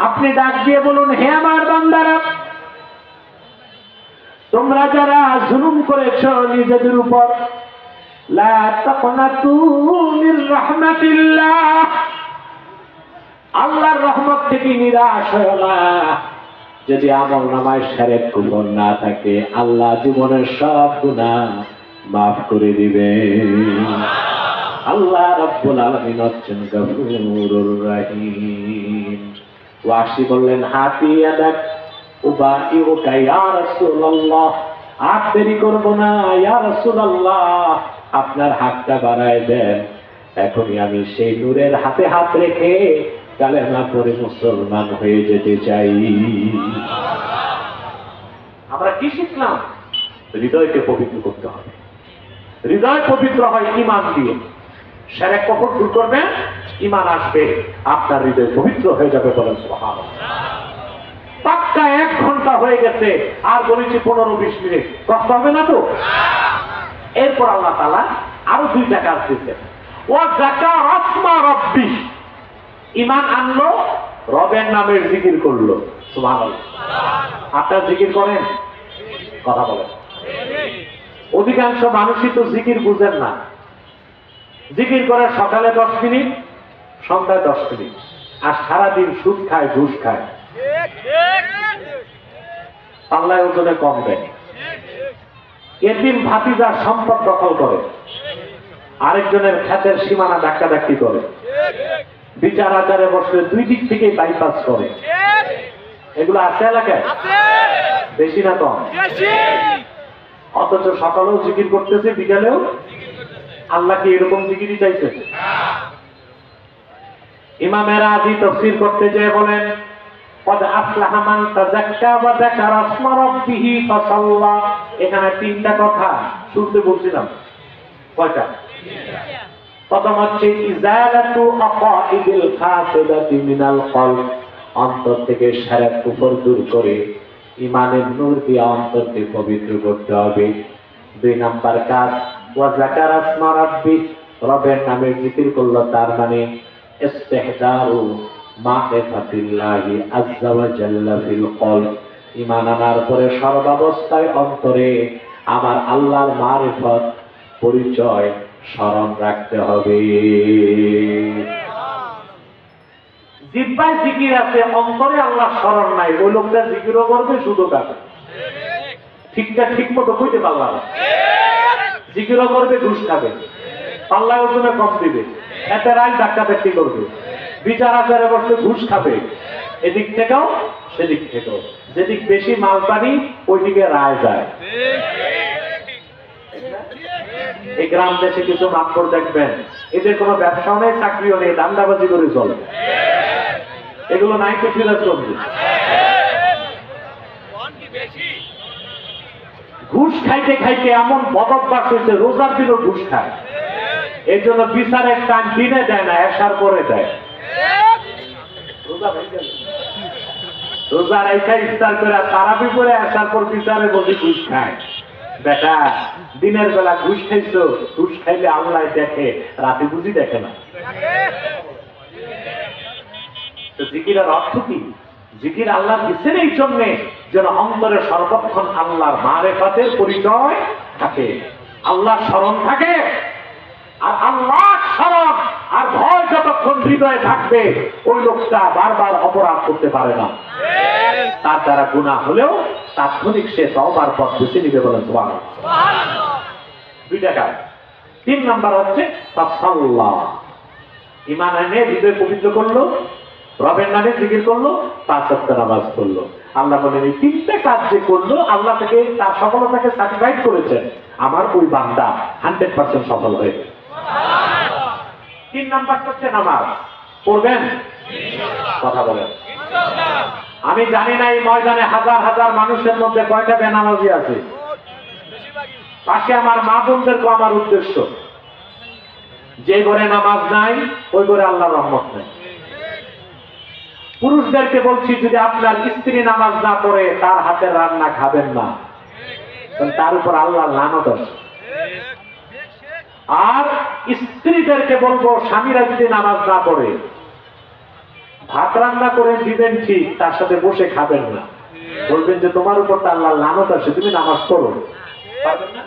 আপনি ডাক দিয়ে বলুন, হে আমার বান্দারা, তোমরা যারা জুলুম করেছো নিজেদের উপর, লা তাকনাতু মির রাহমাতিল্লাহ, আল্লাহর রহমত থেকে নিরাশ হয়ো না। যদি আমল নামায় শিরক কুফর না থাকে, আল্লাহ জীবনের সব গুনাহ মাফ করে দিবে। আল্লাহ রাব্বুল আলামিন হচ্ছেন গফুরুর রহিম। ওয়াহশী বললেন, হাতি ইয়াদাক উবাইউকা ইয়া রাসূলুল্লাহ, আর দেরি করব না ইয়া রাসূলুল্লাহ, আপনার হাতটা বাড়ায় দেন, এখনই আমি সেই নূরের হাতে হাত রেখে কালেমা পড়ে মুসলমান হয়ে যেতে চাই। আমরা কি শিখলাম? হৃদয়কে পবিত্র করতে হবে। হৃদয় পবিত্র হয় ঈমান দিয়ে। শিরক কুফর দূর করবেন, ঈমান আসবে, আপনার হৃদয় পবিত্র হয়ে যাবে। বলেন সুবহানাল্লাহ। পাক্কা 1 ঘন্টা হয়ে গেছে, আর বলেছি 15-20 মিনিট, কষ্ট হবে না তো? এরপর আল্লাহ তাআলা আরো 2টা কাজ দিয়েছেন। ওয়া যাকারা আসমা রাব্বি, ঈমান আনলো, রবের নামের জিকির করলো। সুবহানাল্লাহ। আপনারা জিকির করেন? কথা বলেন। অধিকাংশ মানুষই তো জিকির বুঝেন না। জিকির করে সকালে 10 মিনিট, সন্ধ্যায় 10 মিনিট, আর সারাদিন সুদ খায়, ঘুষ খায়, পাল্লায় ওজনে কম দেয়। এতিম ভাতিজার সম্পদ দখল করে, আরেকজনের ক্ষেতের সীমানা ধাক্কাধাক্কি করে, বিচার আচারে বসলে দুই দিক থেকেই বাইপাস করে। এগুলো আছে এলাকায়? বেশি না কম? অথচ সকালেও জিকির করতেছে, বিকালেও। আল্লাহ কি এরকম জিকিরই চাইছে? ইমাম রাজি তাফসীর করতে যেয়ে বলেন, قد أفلح من تزكى وذكر اسم ربه فصلى। এখানে তিনটা কথা শুনতে বলছিলাম। কয়টা? প্রথম হচ্ছে ইজালাতু আকাইদিল ফাসিদাতি মিনাল কলব, অন্তর থেকে শিরক কুফর দূর করে ঈমানের নূর দিয়ে অন্তরকে পবিত্র করতে হবে। দুই নাম্বার কাজ ওয়া যাকারা ইসমা রাব্বি, রবের নামের জিকির করলো, তার মানে ইস্তিহদারু মারিফাতিল্লাহি আযজা ওয়া জাল্লা ফিল কলব, ঈমান আনার পরে সর্বাবস্থায় অন্তরে আমার আল্লাহর মারিফত, পরিচয় স্মরণ রাখতে হবে। জিহ্বায় জিকির আছে, অন্তরে আল্লাহ স্মরণ নাই, ওই লোকটা জিকিরও করবে, সুদও খাবে। ঠিকঠাক ঠিক মতো কইতে পারলাম না। জিকিরও করবে, ঘুষ খাবে, পাল্লায় ওজনে কম দিবে, এতে রায় ধাক্কাধাক্কি করবে, বিচার আচারে বসলে ঘুষ খাবে, এদিক থেকেও সেদিক থেকেও। যেদিক বেশি মালপানি ওইদিকে রায় যায়। এই গ্রাম দেশে কিছু মাতবর দেখবেন, এদের কোনো ব্যবসাও নেই, চাকরিও নেই, দান্দাবাজি করে চলে। এগুলো নাই তো সিরাজগঞ্জে। ঘুষ খাইতে খাইতে এমন বদভ্যাস হয়েছে, রোজার দিনও ঘুষ খায়। এই জন্য বিচারের টাইম দিনে দেয় না, এসার পরে দেয়। রোজা রাইখা ইফতার করে তারাবি করে আসার পর বিচারে বসে ঘুষ খায়। বেটা, দিনের বেলা ঘুষ খাইছো, ঘুষ খাইলে আল্লাহ দেখে, রাতে বুঝি দেখে না। জিকিরের অর্থ কি? জিকির আল্লাহ দিচ্ছেন এই জন্যে যেন অন্তরে সর্বক্ষণ আল্লাহর মারিফাতের পরিচয় থাকে, আল্লাহ স্মরণ থাকে। আর আল্লাহ স্মরণ আর ভয় যতক্ষণ হৃদয়ে থাকবে, ওই লোকটা বারবার অপরাধ করতে পারে না। তার দ্বারা গুনাহ হলেও তাৎক্ষণিক সে তওবার পথ বেছে নিবে, বলেন সুবহানাল্লাহ। দুইটা কাজ। 3 নাম্বার হচ্ছে তাসাল্লাহ, ঈমান এনে হৃদয় পবিত্র করলো, রবের নামে জিকির করলো, 5 ওয়াক্ত নামাজ পড়লো। আল্লাহ বলেন এই 3টা কাজ যে করলো, আল্লাহ থেকে তার সফলতাকে সার্টিফাইড করেছেন, আমার ওই বান্দা 100% সফল হয়েছে। 3 নাম্বার হচ্ছে নামাজ পড়বেন, কথা বলেন। আমি জানি না এই ময়দানে হাজার হাজার মানুষের মধ্যে কয়টা বেনামাজি আছে। পাশে আমার মা বোনদেরকে আমার উদ্দেশ্য, যে ঘরে নামাজ নাই ওই ঘরে আল্লাহর রহমত নেই। পুরুষদেরকে বলছি, যদি আপনার স্ত্রী নামাজ না পড়ে তার হাতের রান্না খাবেন না, তার উপর আল্লাহর লানত আছে। আর স্ত্রীদেরকে বলবো, স্বামীরা যদি নামাজ না পড়ে ভাত রান্না করে দিবেন ঠিক, তার সাথে বসে খাবেন না, বলবেন যে তোমার উপর তো আল্লাহর লানত আছে, তুমি নামাজ পড়ো। পারবেন না?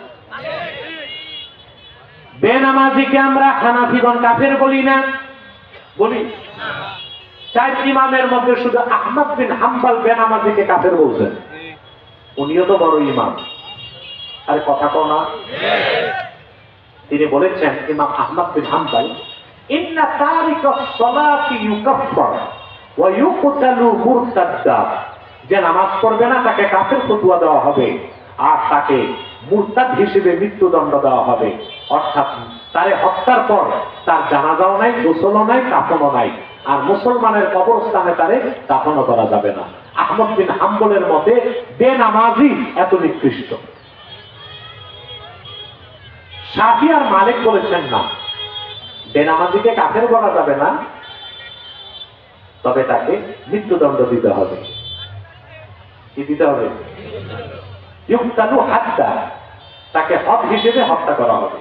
বেনামাজিকে আমরা হানাফিগণ কাফের বলি না? বলি। 4 ইমামের মধ্যে শুধু আহমদ বিন হাম্বল বেনামাজিকে কাফের বলছেন। উনিও তো বড় ইমাম। আরে কথা কও না। তিনি বলেছেন, ইমাম আহমদ বিন হাম্বল, ইন্না তারিকাস সালাতি ইউকাফফার ওয়া ইউকতালু মুরতাদ্দা, যে নামাজ পড়বে না তাকে কাফের ফতোয়া দেওয়া হবে, আর তাকে মুরতাদ হিসেবে মৃত্যুদণ্ড দেওয়া হবে। অর্থাৎ তারে হত্যার পর তার জানাজাও নাই, গোসলও নাই, কাফনও নাই, আর মুসলমানের কবরস্থানে তারে দাফনও করা যাবে না। আহমদ বিন হাম্বলের মতে বেনামাজি এত নিকৃষ্ট। শাফি আর মালিক বলেছেন না, বেনামাজিকে কাফের বলা যাবে না, তবে তাকে মৃত্যুদণ্ড দিতে হবে। কি দিতে হবে? ইউক্তালু হাত্তা, তাকে হদ হিসেবে হত্যা করা হবে।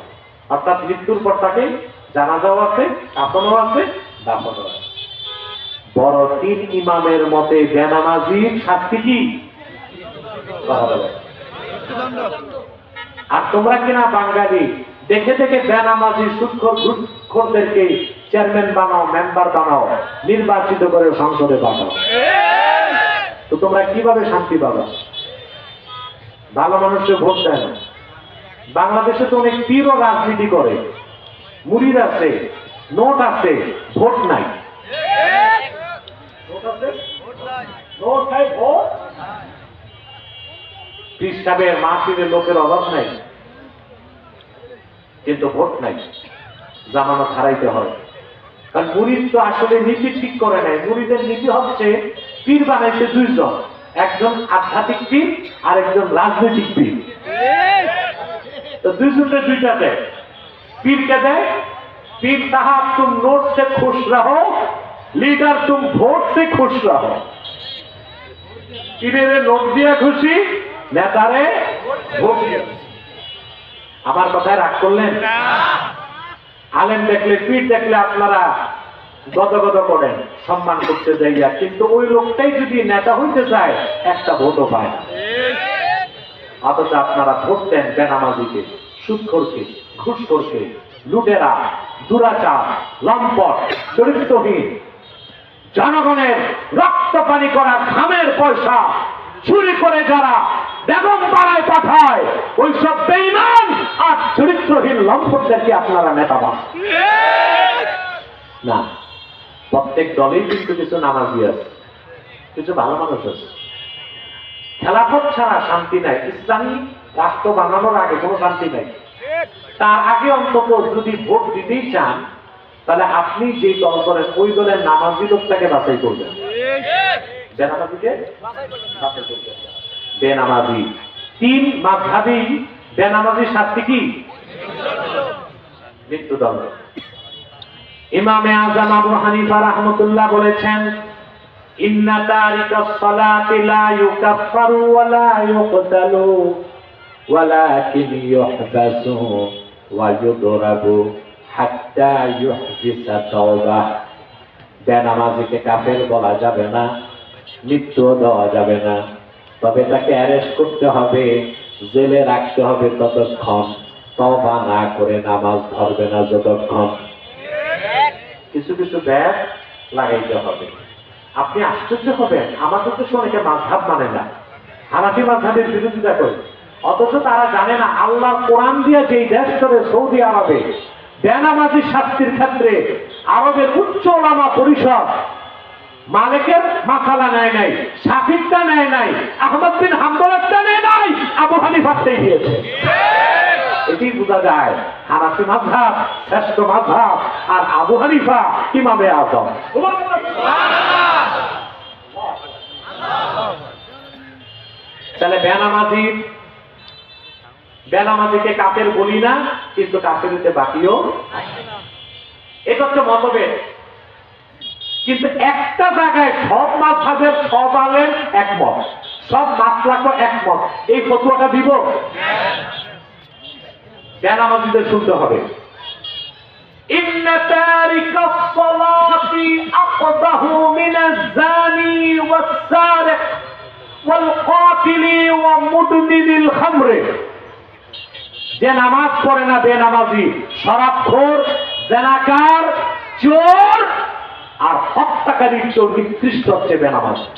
অর্থাৎ মৃত্যুর পর তাকে জানাজাও আছে, কাফনও আছে, দাফনও আছে। বড় তিন ইমামের মতে বেনামাজির শাস্তি কি? আর তোমরা কিনা বাঙালি দেখে দেখে বেনামাজি সুদখোর ঘুষখোরদেরকে চেয়ারম্যান বানাও, মেম্বার বানাও, নির্বাচিত করে সংসদে পাঠাও। তো তোমরা কিভাবে শান্তি পাবা? ভালো মানুষকে ভোট দেয় না। বাংলাদেশে তো অনেক পীরও রাজনীতি করে, মুরিদ আছে, নোট আছে, ভোট নাই। পীর সাহেবের মাহফিলের লোকের অভাব নাই, কিন্তু ভোট নাই। জামানত হারাইতে হয়, কারণ মুরিদ তো আসলে নীতি ঠিক করে নাই। মুরিদের নীতি হচ্ছে পীর বানাইছে দুইজন, একজন আধ্যাত্মিক পীর আর একজন রাজনৈতিক পীর। তো দুইজনের দুইটা দেয়। পীরকে দেয়, पीर साहब तुम नोट से खुश रहो, लीडर तुम वोट से खुश रहो। पीरेर नोट दिया खुशी, नेतारे ভোট দিয়ে। আমার কথায় রাগ করলেন? আলেম দেখলে, পীর দেখলে আপনারা গদগদ করেন, সম্মান করতে যাইয়া, কিন্তু ওই লোকটাই যদি নেতা হইতে চায় একটা ভোটও পায় না। অথচ আপনারা ভোট দেন বেনামাজিকে, সুদখোরকে, ঘুষখোরকে, লুটেরা, দুরাচার, লম্পট, চরিত্রহীন, জনগণের রক্ত পানি করা ঘামের পয়সা চুরি করে যারা বেগম পাড়ায় পাঠায়, ওইসব বেঈমান আর চরিত্রহীন লম্পটদেরকে আপনারা নেতা বানান না। প্রত্যেক দলেই কিন্তু কিছু নামাজি আছে, কিছু ভালো মানুষ আছে। খেলাফত ছাড়া শান্তি নাই। ইসলামী রাষ্ট্র বানানোর আগে কোনো শান্তি নাই। তার আগে অন্তত যদি ভোট দিতেই চান, তাহলে আপনি যে দল করেন ওই দলের নামাজি লোকটাকে বাছাই করবেন। বেনামাজিকে বাছাই করবেন। বেনামাজি তিন মাযহাবী বেনামাজির শাস্তি কি? মৃত্যুদণ্ড। ইমামে আযম আবু হানিফা রাহমাতুল্লাহ বলেছেন, ইন্না তারিকাস সালাতি লা ইউকাফফারু ওয়া লা ইউকতালু ওয়ালাকিন ইউহবাসু ওয়া ইউদরাবু হাত্তা ইউহদিসা তাওবা। বেনামাজিকে কাফের বলা যাবে না, মৃত্যু দেওয়া যাবে না, তবে তাকে অ্যারেস্ট করতে হবে, জেলে রাখতে হবে ততক্ষণ, তওবা না করে নামাজ ধরবে না যতক্ষণ। কিছু কিছু ব্যাগ লাগাইতে হবে। আপনি আশ্চর্য হবেন, আমাদের তো অনেকে মাযহাব মানে না, হানাফি মাযহাবের বিরোধিতা করে, অথচ তারা জানে না আল্লাহর কোরআন দিয়ে যেই দেশ করে সৌদি আরবে বেনামাজি শাস্তির ক্ষেত্রে আরবের উচ্চ ওলামা পরিষদ মালিকের মাসালা নেয় নাই, শাফিঈটা নেয় নাই, আহমদ বিন হাম্বলটা নেয় নাই, আবু হানিফাতেই দিয়েছে। এটি বোঝা যায় হানাফি মাযহাব শ্রেষ্ঠ মাযহাব আর আবু হানিফা ইমামে আযম। তাহলে বেনামাজিকে কাফের বলি না, কিন্তু কাফের হতে বাকিও। এটা হচ্ছে মতভেদ। কিন্তু একটা জায়গায় সব মাযহাবের সব আলেম একমত, সব মাসলাকও একমত। এই ফতোয়াটা দিব, বেনামাজিদের শুনতে হবে। ইন্না তারিকাস সালাতি আফদাহু মিনাজ জানি ওয়াস সারিক ওয়াল কাতিলি ওয়া মুদমিনিল খামরে। যে নামাজ পড়ে না বেনামাজি, শরাবখোর, জেনাকার, চোর আর হত্যাকারীর চোর নিকৃষ্ট হচ্ছে বেনামাজি।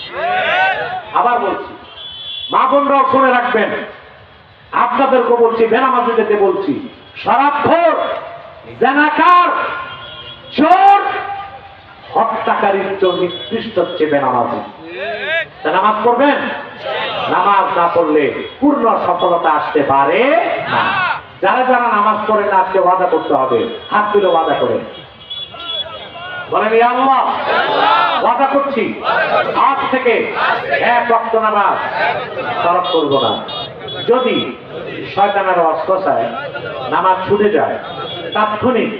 আবার বলছি, মা বোনরাও শুনে রাখবেন, আপনাদেরকে বলছি, বেনামাজিদেরকে বলছি, শরাবখোর, জেনাকার, চোর, হত্যাকারীর চোর নিকৃষ্ট হচ্ছে বেনামাজি। নামাজ পড়বেন, নামাজ না পড়লে পূর্ণ সফলতা আসতে পারে না। যারা যারা নামাজ পড়ে না, আজকে ওয়াদা করতে হবে, হাত তুলে ওয়াদা করে বলেন, ইয়া আল্লাহ ওয়াদা করছি আজ থেকে এক ওয়াক্ত নামাজ তরক করব না। যদি শয়তানের ওয়াসওয়াসায় নামাজ ছুটে যায়, তাৎক্ষণিক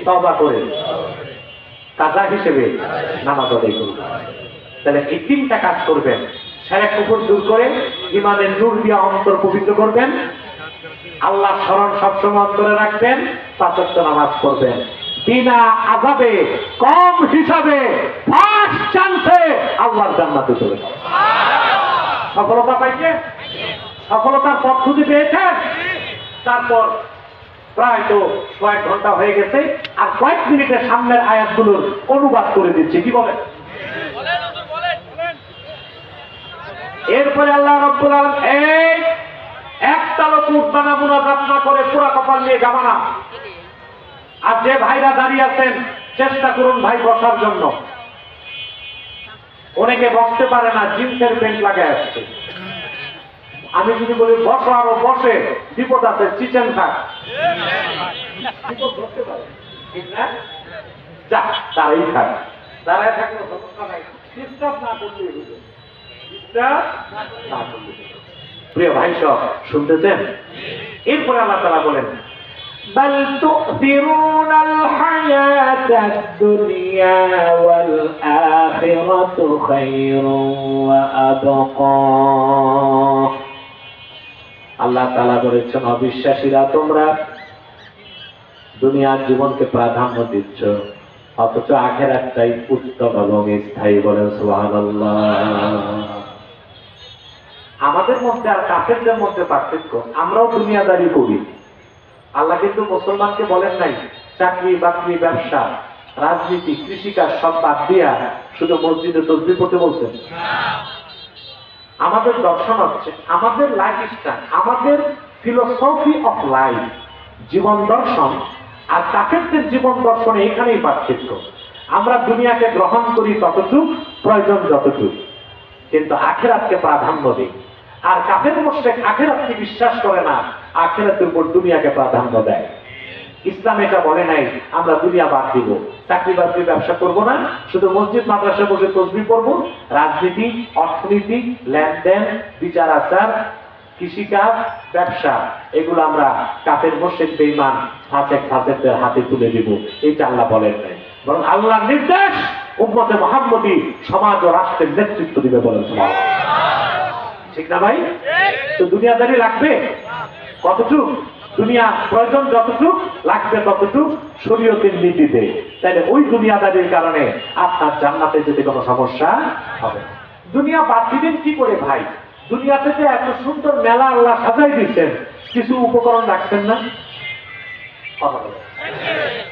তওবা করে কাজা হিসেবে নামাজ আদায় করব। তাহলে এই তিনটা কাজ করবেন। শিরক কুফর দূর করে ঈমানের নূর দিয়ে অন্তর পবিত্র করবেন, আল্লাহর স্মরণ সবসময় অন্তরে রাখবেন, পাঁচ ওয়াক্ত নামাজ পড়বেন। বিনা আযাবে, কম হিসাবে, ফার্স্ট চান্সে আল্লাহর জান্নাতে চলে যাবে। সফলতা পাইছে, সফলতার পথ খুঁজে পেয়েছেন। তারপর প্রায় তো কয়েক ঘন্টা হয়ে গেছে, আর কয়েক মিনিটের সামনের আয়াতগুলোর অনুবাদ করে দিচ্ছি। কি বলেন? এরপরে আল্লাহ রাব্বুল আলামিন এই একটা লোক উঠবানা মুনাজাত না করে পুরা কপাল নিয়ে যাবা না। আর যে ভাইরা দাঁড়িয়ে আছেন চেষ্টা করুন ভাই বসার জন্য। অনেকে বসতে পারে না, জিন্সের প্যান্ট লাগায় আসছে। আমি যদি বলি বসো, আরো বসে, বিপদ আছে, চিচেন থাক, বিপদ ধরতে পারে, ঠিক না? যা দাঁড়াই থাক, দাঁড়ায় থাকলে সমস্যা নাই, ডিস্টার্ব না করলে হবে, ডিস্টার্ব না করলে হবে। প্রিয় ভাই সব শুনতেছেন? এরপরে আল্লাহ তাআলা বলেন بل تؤثرون الحياة الدنيا والآخرة خير وأبقى। আল্লাহ তাআলা বলেছেন অবিশ্বাসীরা তোমরা দুনিয়ার জীবনকে প্রাধান্য দিচ্ছ, অথচ আখিরাতটাই উত্তম এবং স্থায়ী। বলেন সুবহানাল্লাহ। আমাদের মধ্যে আর কাফেরদের মধ্যে পার্থক্য, আমরাও দুনিয়াদারি করি। আল্লাহ কিন্তু মুসলমানকে বলেন নাই চাকরি বাকরি, ব্যবসা, রাজনীতি, কৃষিকাজ সব বাদ দিয়া শুধু মসজিদে তাসবিহ পড়তে বলছেন। আমাদের দর্শন হচ্ছে, আমাদের লাইফ স্টাইল, আমাদের ফিলোসফি অফ লাইফ, জীবন দর্শন আর কাফেরদের জীবন দর্শনে এখানেই পার্থক্য। আমরা দুনিয়াকে গ্রহণ করি ততটুক, প্রয়োজন যতটুক, কিন্তু আখিরাতকে প্রাধান্য দিই। আর কাফের মুশরিক আখিরাতকে বিশ্বাস করে না, আখিরাতের উপর দুনিয়াকে প্রাধান্য দেয়। ইসলাম এটা বলে নাই আমরা দুনিয়া বাদ দিব, চাকরি বাকরি, ব্যবসা করব না, শুধু মসজিদ মাদ্রাসা বসে তাসবিহ পড়ব। রাজনীতি, অর্থনীতি, লেনদেন, বিচার আচার, কৃষিকাজ, ব্যবসা, এগুলো আমরা কাফের মুশরিক বেঈমান ফাসেকদের হাতে তুলে দিব, এটা আল্লাহ বলেন নাই। বরং আল্লাহর নির্দেশ উম্মতে মুহাম্মদী সমাজ ও রাষ্ট্রের নেতৃত্ব দিবে। বলেন সুবহানাল্লাহ। ঠিক না ভাই? তো দুনিয়াদারি লাগবে কতটুক? দুনিয়া প্রয়োজন যতটুক, লাগবে ততটুক শরীয়তের নীতিতে। তাহলে ওই দুনিয়াদারির কারণে আপনার জান্নাতে যেতে কোনো সমস্যা হবে না। দুনিয়া বাদ দিবেন কি করে ভাই? দুনিয়াতে যে এত সুন্দর মেলা আল্লাহ সাজাই দিচ্ছেন, কিছু উপকরণ রাখছেন না?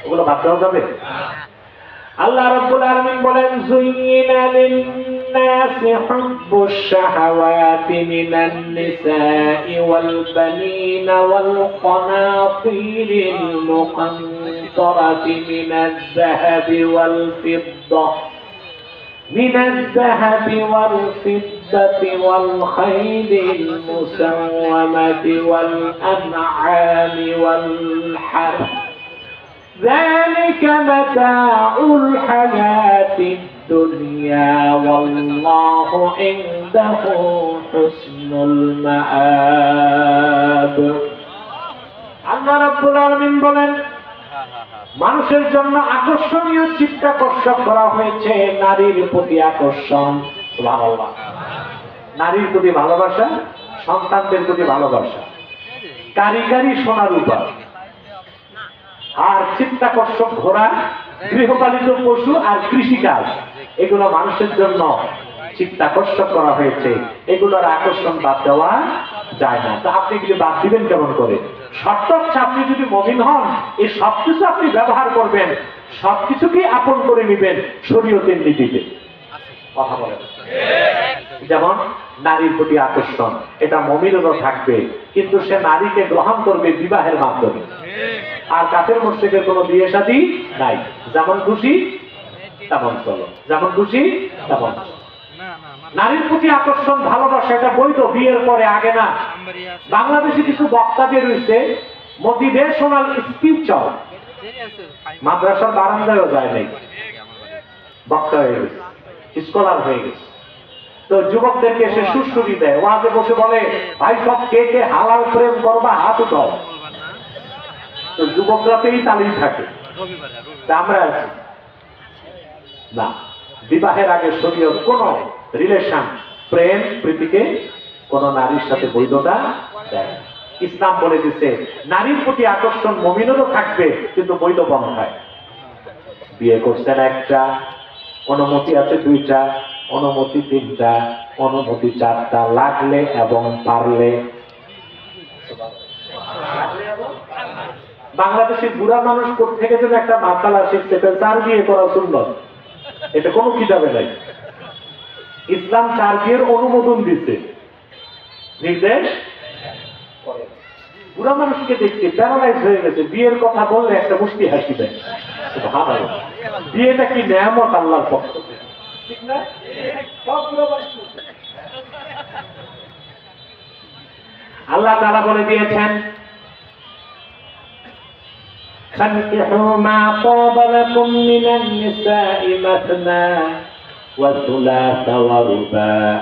ওগুলো বাদ দেওয়া যাবে? আল্লাহ রাব্বুল আলামিন বলেন যুইনা লিন-নাসি হুব্বুশ শাহাওয়াতি মিনান নিসাই ওয়াল বানিনা ওয়াল কানাতিরিল মুকান্তারাতি মিনাজ যাহাবি ওয়াল ফিদ্দা ওয়াল ফিদ্দাতি ওয়াল খাইলিল মুসাওয়ামাতি ওয়াল আন'আমি ওয়াল হারথ ذلك متاع الحياة الدنيا والله عنده حسن المآب। আল্লাহ রাব্বুল আলামিন বলেন মানুষের জন্য আকর্ষণীয় চিত্তাকর্ষক করা হয়েছে নারীর প্রতি আকর্ষণ। সুবহানাল্লাহ। নারীর প্রতি ভালোবাসা, সন্তানদের প্রতি ভালোবাসা, কারিগরি সোনা রূপা, আর চিত্তাকর্ষক ঘোড়া, গৃহপালিত পশু আর কৃষিকাজ, এগুলো মানুষের জন্য চিত্তাকর্ষক করা হয়েছে। এগুলোর আকর্ষণ বাদ দেওয়া যায় না। তা আপনি কি বাদ দিবেন কেমন করে? শর্ত হচ্ছে আপনি যদি মুমিন হন, এই সবকিছু আপনি ব্যবহার করবেন, সবকিছুকেই আপন করে নেবেন শরীয়তের নীতিতে। কথা বলেন। যেমন নারীর প্রতি আকর্ষণ, এটা মুমিনেরও থাকবে, কিন্তু সে নারীকে গ্রহণ করবে বিবাহের মাধ্যমে। আর কাফের মুশরিকের কোনো বিয়ে শাদী নাই, যেমন খুশি তেমন চলো, যেমন খুশি তেমন। নারীর প্রতি আকর্ষণ, ভালোবাসা, এটা বৈধ বিয়ের পরে, আগে না। বাংলাদেশে কিছু বক্তা বের হইছে মোটিভেশনাল স্পিচ, মাদ্রাসার বারান্দায়ও যায় নাই, বক্তা হয়ে গেছে, স্কলার হয়ে গেছে। তো যুবকদেরকে সে সুশ্রুতি দেয়, ওয়াজে বসে বলে ভাই সব কে কে হালাল প্রেম করবা হাত উঠাও। তো যুবকরাতেই তালিম থাকে। আমরা আছি না, বিবাহের আগে শরীয়ত কোন রিলেশন, প্রেম প্রীতিকে কোন নারীর সাথে বৈধতা দেয়। ইসলাম বলে দিচ্ছে নারীর প্রতি আকর্ষণ মুমিনেরও থাকবে, কিন্তু বৈধ পন্থায়। বিয়ে করছেন একটা, অনুমতি আছে দুইটা, অনুমতি তিনটা, অনুমতি চারটা, লাগলে এবং পারলে। বাংলাদেশের বুড়া মানুষ থেকে যেন একটা মাসালা শিখতে চার বিয়ে করা সুন্নত, এটা কোনো কিতাবে নাই। ইসলাম চার বিয়ের অনুমোদন দিচ্ছে, নির্দেশ। বুড়া মানুষকে দেখছি প্যারালাইজ হয়ে গেছে, বিয়ের কথা বললে একটা মুষ্টি হাসি দেয়। বিয়েটা কি নেয়ামত আল্লাহর পক্ষ থেকে, ঠিক না? আল্লাহ তাআলা বলে দিয়েছেন, فانكحوا ما طاب لكم من النساء مثنى وثلاث ورباع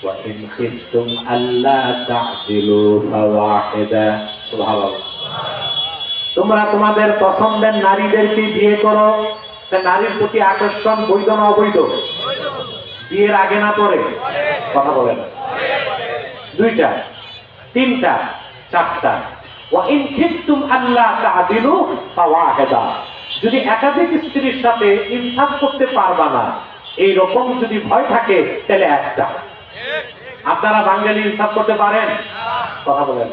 وإن خفتم ألا تعدلوا فواحدة। সুবহানাল্লাহ। তোমরা তোমাদের পছন্দের নারীদেরকে বিয়ে করো। তা নারীর প্রতি আকর্ষণ বৈধ না অবৈধ? বিয়ের আগে না পরে? কথা বলেন। দুইটা, তিনটা, চারটা। وإن خفتم ألا تعدلوا فواحدة। যদি একাধিক স্ত্রীর সাথে ইনসাফ করতে পারবা না, এই রকম যদি ভয় থাকে, তাহলে একটা। আপনারা বাঙালি ইনসাফ করতে পারেন? কথা বলেন।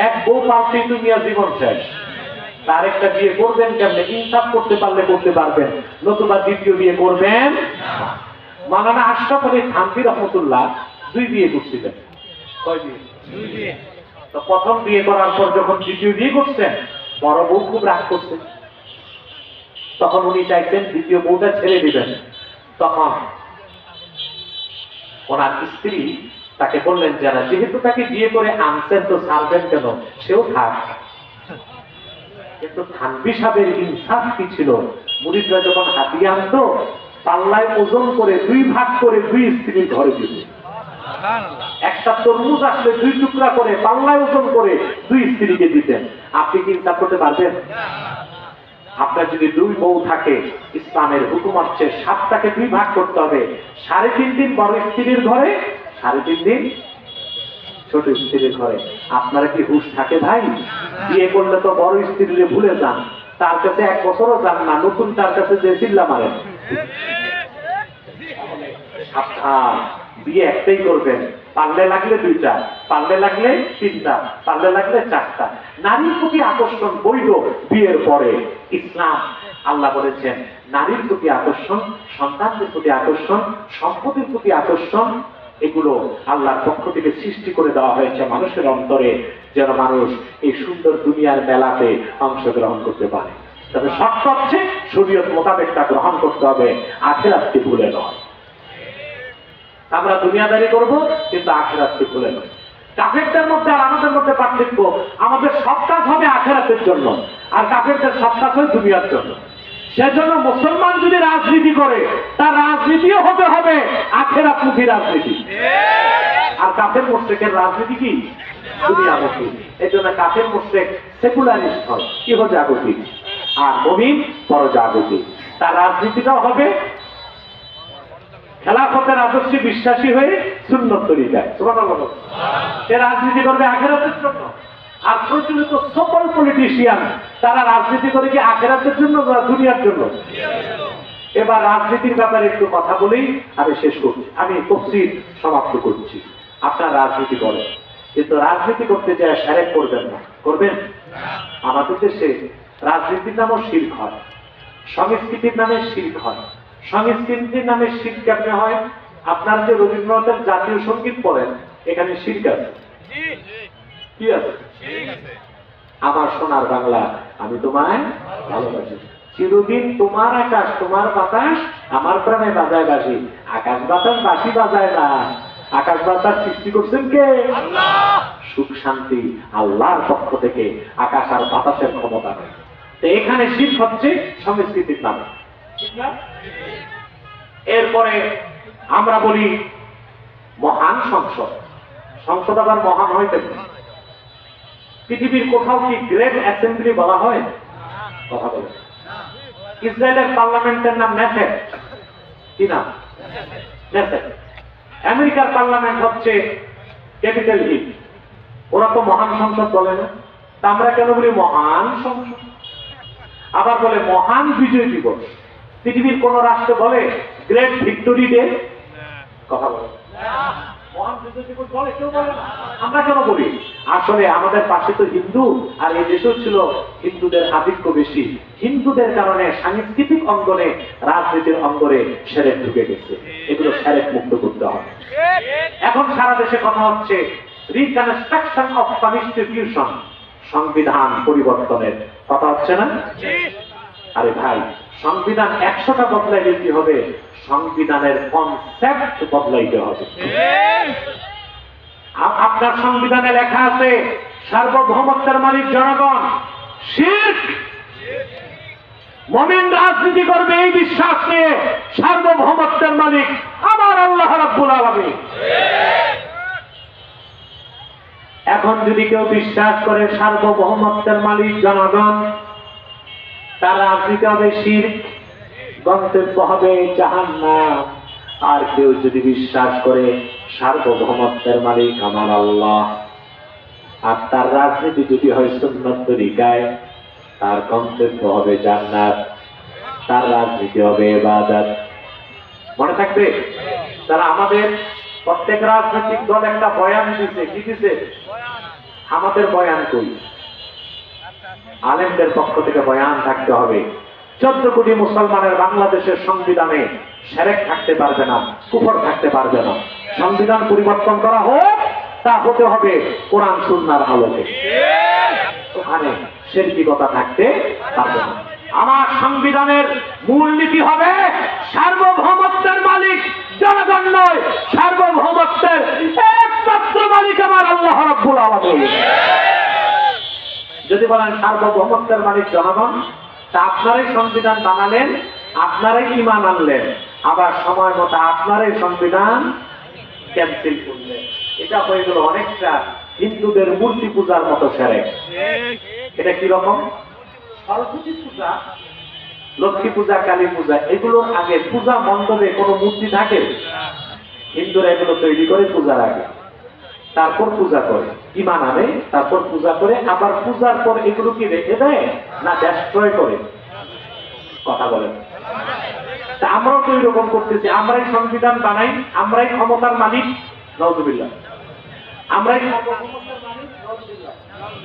এক বউ পাল্টি দুনিয়া জীবন শেষ, তার একটা বিয়ে করবেন কেমনে? ইনসাফ করতে পারলে করতে পারবেন, নতুবা দ্বিতীয় বিয়ে করবেন। মাওলানা আশরাফ আলী থানভী রহমাতুল্লাহ 2 বিয়ে করছিলেন। কয় বিয়ে? 2 বিয়ে। তো প্রথম বিয়ে করার পর যখন দ্বিতীয় বিয়ে করছেন, বড় বউ খুব রাগ করছে। তখন উনি চাইছেন দ্বিতীয় বউটা ছেড়ে দিবেন। তখন ওনার স্ত্রী তাকে বললেন, যারা যেহেতু তাকে বিয়ে করে আনছেন তো ছাড়বেন কেন, সেও থাক। কিন্তু থানভী সাহেবের ইনসাফ কি ছিল? মুরিদরা যখন হাতিয়ে আনতো, পাল্লায় ওজন করে 2 ভাগ করে 2 স্ত্রীর ঘরে দিত। একটা তরমুজ আসলে 2 টুকরা করে পাল্লায় ওজন করে 2 স্ত্রীকে দিতেন। আপনি কি ইনসাফ করতে পারবেন? আপনার যদি 2 বউ থাকে, ইসলামের হুকুম হচ্ছে 7টাকে 2 ভাগ করতে হবে। 3.5 দিন বড় স্ত্রীর ঘরে, 3.5 দিন ছোট স্ত্রীর ঘরে। আপনারা কি হুঁশ থাকে ভাই? বিয়ে করলে তো বড় স্ত্রীরে ভুলে যান, তার কাছে 1 বছরও যান না, নতুন তার কাছে যে চিল্লা মারেন। সাবধান, বিয়ে একটাই করবেন, পারলে লাগলে 2টা, পারলে লাগলে 3টা, পারলে লাগলে 4টা। নারীর প্রতি আকর্ষণ বৈধ বিয়ের পরে। ইসলাম আল্লাহ বলেছেন নারীর প্রতি আকর্ষণ, সন্তানদের প্রতি আকর্ষণ, সম্পদের প্রতি আকর্ষণ, এগুলো আল্লাহর পক্ষ থেকে সৃষ্টি করে দেওয়া হয়েছে মানুষের অন্তরে, যেন মানুষ এই সুন্দর দুনিয়ার মেলাতে অংশগ্রহণ করতে পারে। তবে শর্ত হচ্ছে শরীয়ত মোতাবেক তা গ্রহণ করতে হবে, আখিরাতকে ভুলে নয়। আমরা দুনিয়াদারি করব, কিন্তু আখিরাতকে ভুলে নয়। কাফেরদের মধ্যে আর আমাদের মধ্যে পার্থক্য, আমাদের সব কাজ হবে আখিরাতের জন্য, আর কাফেরদের সব কাজ হয় দুনিয়ার জন্য। সেজন্য মুসলমান যদি রাজনীতি করে, তার রাজনীতিও হতে হবে আখিরাতমুখী রাজনীতি। আর কাফের মুশরিকের রাজনীতি কি? দুনিয়ামুখী। এই জন্য কাফের মুশরিক সেকুলারিস্ট হয়, ইহজাগতিক, আর মুমিন পরজাগতিক। তার রাজনীতিটাও হবে খেলাফতের আদর্শে বিশ্বাসী হয়ে সুন্নত তরিকায়। সুবহানাল্লাহ। সে রাজনীতি করবে আখিরাতের জন্য। আর প্রচলিত সকল পলিটিশিয়ান তারা রাজনীতি করে কি আখিরাতের জন্য না দুনিয়ার জন্য? এবার রাজনীতির ব্যাপারে একটু কথা বলেই আমি শেষ করছি, আমি তাফসীর সমাপ্ত করছি। আপনার রাজনীতি করেন, কিন্তু রাজনীতি করতে যায় শিরক করবেন না। করবেন? আমাদের দেশে রাজনীতির নামও শিরক হয়, সংস্কৃতির নামে শিরক হয়। সংস্কৃতির নামে শিরক কেমনে হয়? আপনার যে রবীন্দ্রনাথের জাতীয় সঙ্গীত পড়েন, এখানে শিরক আছে। কি আছে? আমার সোনার বাংলা, আমি তোমায় ভালোবাসি, চিরদিন তোমার আকাশ তোমার বাতাস আমার প্রাণে বাজায় বাসি। আকাশ বাতাস বাসি বাজায় না, আকাশ বাতাস সৃষ্টি করছেন কে? আল্লাহ। সুখ শান্তি আল্লাহর পক্ষ থেকে, আকাশ আর বাতাসের ক্ষমতা নেই। তো এখানে শিরক হচ্ছে সংস্কৃতির নামে। এরপরে আমরা বলি মহান সংসদ। সংসদ আবার মহান হইতে পৃথিবীর কোথাও কি গ্রেট অ্যাসেম্বলি বলা হয়? কথা বলে। ইসরায়েলের পার্লামেন্টের নাম নেসেট। কি নাম? নেসেট। আমেরিকার পার্লামেন্ট হচ্ছে ক্যাপিটাল হিল। ওরা তো মহান সংসদ বলে না, তা আমরা কেন বলি মহান সংসদ? আবার বলে মহান বিজয় দিবস। পৃথিবীর কোন রাষ্ট্র বলে গ্রেট ভিক্টোরি ডে? কথা বলে মহান বিজয় দিবস বলে? কেউ বলে না। আমরা কেন বলি? আসলে আমাদের পাশে তো হিন্দু, আর এই দেশেও ছিল হিন্দুদের আধিক্য বেশি। হিন্দুদের কারণে সাংস্কৃতিক অঙ্গনে, রাজনীতির অঙ্গনে সেরেক ঢুকে গেছে। এগুলো সেরেক মুক্ত করতে হবে। এখন সারা দেশে কথা হচ্ছে রিকনস্ট্রাকশন অফ কনস্টিটিউশন, সংবিধান পরিবর্তনের কথা হচ্ছে না? আরে ভাই, সংবিধান 100টা বদলাইলে কি হবে? সংবিধানের কনসেপ্ট বদলাইতে হবে। আপনার সংবিধানে লেখা আছে সার্বভৌমত্বের মালিক জনগণ। শিরক। মুমিন রাজনীতি করবে এই বিশ্বাস নিয়ে সার্বভৌমত্বের মালিক আমার আল্লাহ রাব্বুল আলামিন। এখন যদি কেউ বিশ্বাস করে সার্বভৌমত্বের মালিক জনগণ, তার রাজনীতি হবে শিরক, গন্তব্য হবে জাহান্নাম। আর কেউ যদি বিশ্বাস করে সার্বভৌমত্বের মালিক আমার আল্লাহ, আর তার রাজনীতি যদি হয় সুন্নাত তরিকায়, তার গন্তব্য হবে জান্নাত, তার রাজনীতি হবে ইবাদত। মনে থাকবে? তারা আমাদের প্রত্যেক রাজনৈতিক দল একটা বয়ান দিছে। কি দিছে? আমাদের বয়ান কই? আলেমদের পক্ষ থেকে বয়ান থাকতে হবে। 14 কোটি মুসলমানের বাংলাদেশের সংবিধানে শিরক থাকতে পারবে না, কুফর থাকতে পারবে না। সংবিধান পরিবর্তন করা হোক, তা হতে হবে কোরআন সুন্নাহর আলোকে। ওখানে শিরকিকতা থাকতে পারবে না। আমার সংবিধানের মূলনীতি হবে সার্বভৌমত্বের মালিক জনগণ নয়, সার্বভৌমত্বের একমাত্র মালিক আমার আল্লাহ রাব্বুল আলামিন। যদি বলেন সার্বভৌমত্বের মালিক জনগণ, তা আপনারাই সংবিধান বানালেন, আপনারাই ঈমান আনলেন, আবার সময় মতো আপনারাই সংবিধান ক্যান্সেল করলেন। এটা হয়ে গেল অনেকটা হিন্দুদের মূর্তি পূজার মতো শিরক। এটা কি রকম? সরস্বতী পূজা, লক্ষ্মী পূজা, কালী পূজা, এগুলোর আগে পূজা মণ্ডপে কোনো মূর্তি থাকে? হিন্দুরা এগুলো তৈরি করে পূজার আগে, তারপর পূজা করে, ঈমান আনে, তারপর পূজা করে, আবার পূজার পর এগুলো কি রেখে দেয় না ডেস্ট্রয় করে? কথা বলেন। তা আমরাও তো এরকম করতেছি। আমরাই সংবিধান বানাই, আমরাই ক্ষমতার মালিক, নাউযুবিল্লাহ। আমরাই সার্বভৌমত্বের মালিক, নাউযুবিল্লাহ।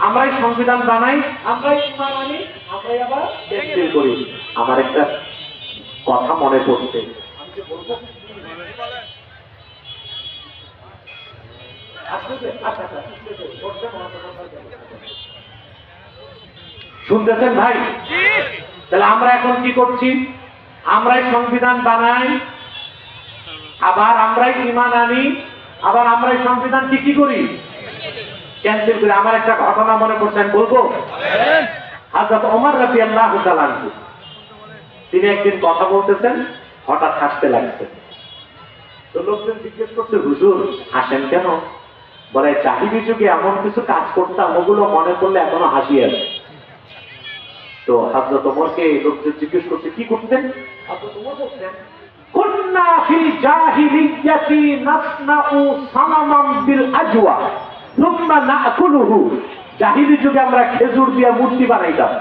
আমরাই সংবিধান বানাই, আমরাই ঈমান আনি, আমরাই আবার ক্যান্সেল করি। আমার একটা কথা মনে পড়ছে, আমি কি বলবো? শুনতেছেন ভাই? তাহলে আমরা এখন কি করছি? আমরাই সংবিধান বানাই, আবার আমরাই ঈমান আনি, আবার আমরাই সংবিধান কি করি? ক্যান্সেল করি। আমার একটা ঘটনা মনে পড়ছে, বলবো? হযরত ওমর রাদিয়াল্লাহু তাআলা আনহু, তিনি একদিন কথা বলতেছেন, হঠাৎ হাসতে লাগছে। তো লোকজন জিজ্ঞেস করছে, হুজুর হাসেন কেন? বলে, জাহিলি যুগে এমন কিছু কাজ করতাম, ওগুলো মনে পড়লে এখনো হাসি আসে। তো হযরত ওমরকে লোকজন জিজ্ঞেস করছে, কি করতেন? হযরত ওমর বলছেন, কুন্না ফিল জাহিলিয়াতি নাসনাউ সানামান বিল আজওয়া সুম্মা নাকুলুহু। জাহিলি যুগে আমরা খেজুর দিয়ে মূর্তি বানাইতাম,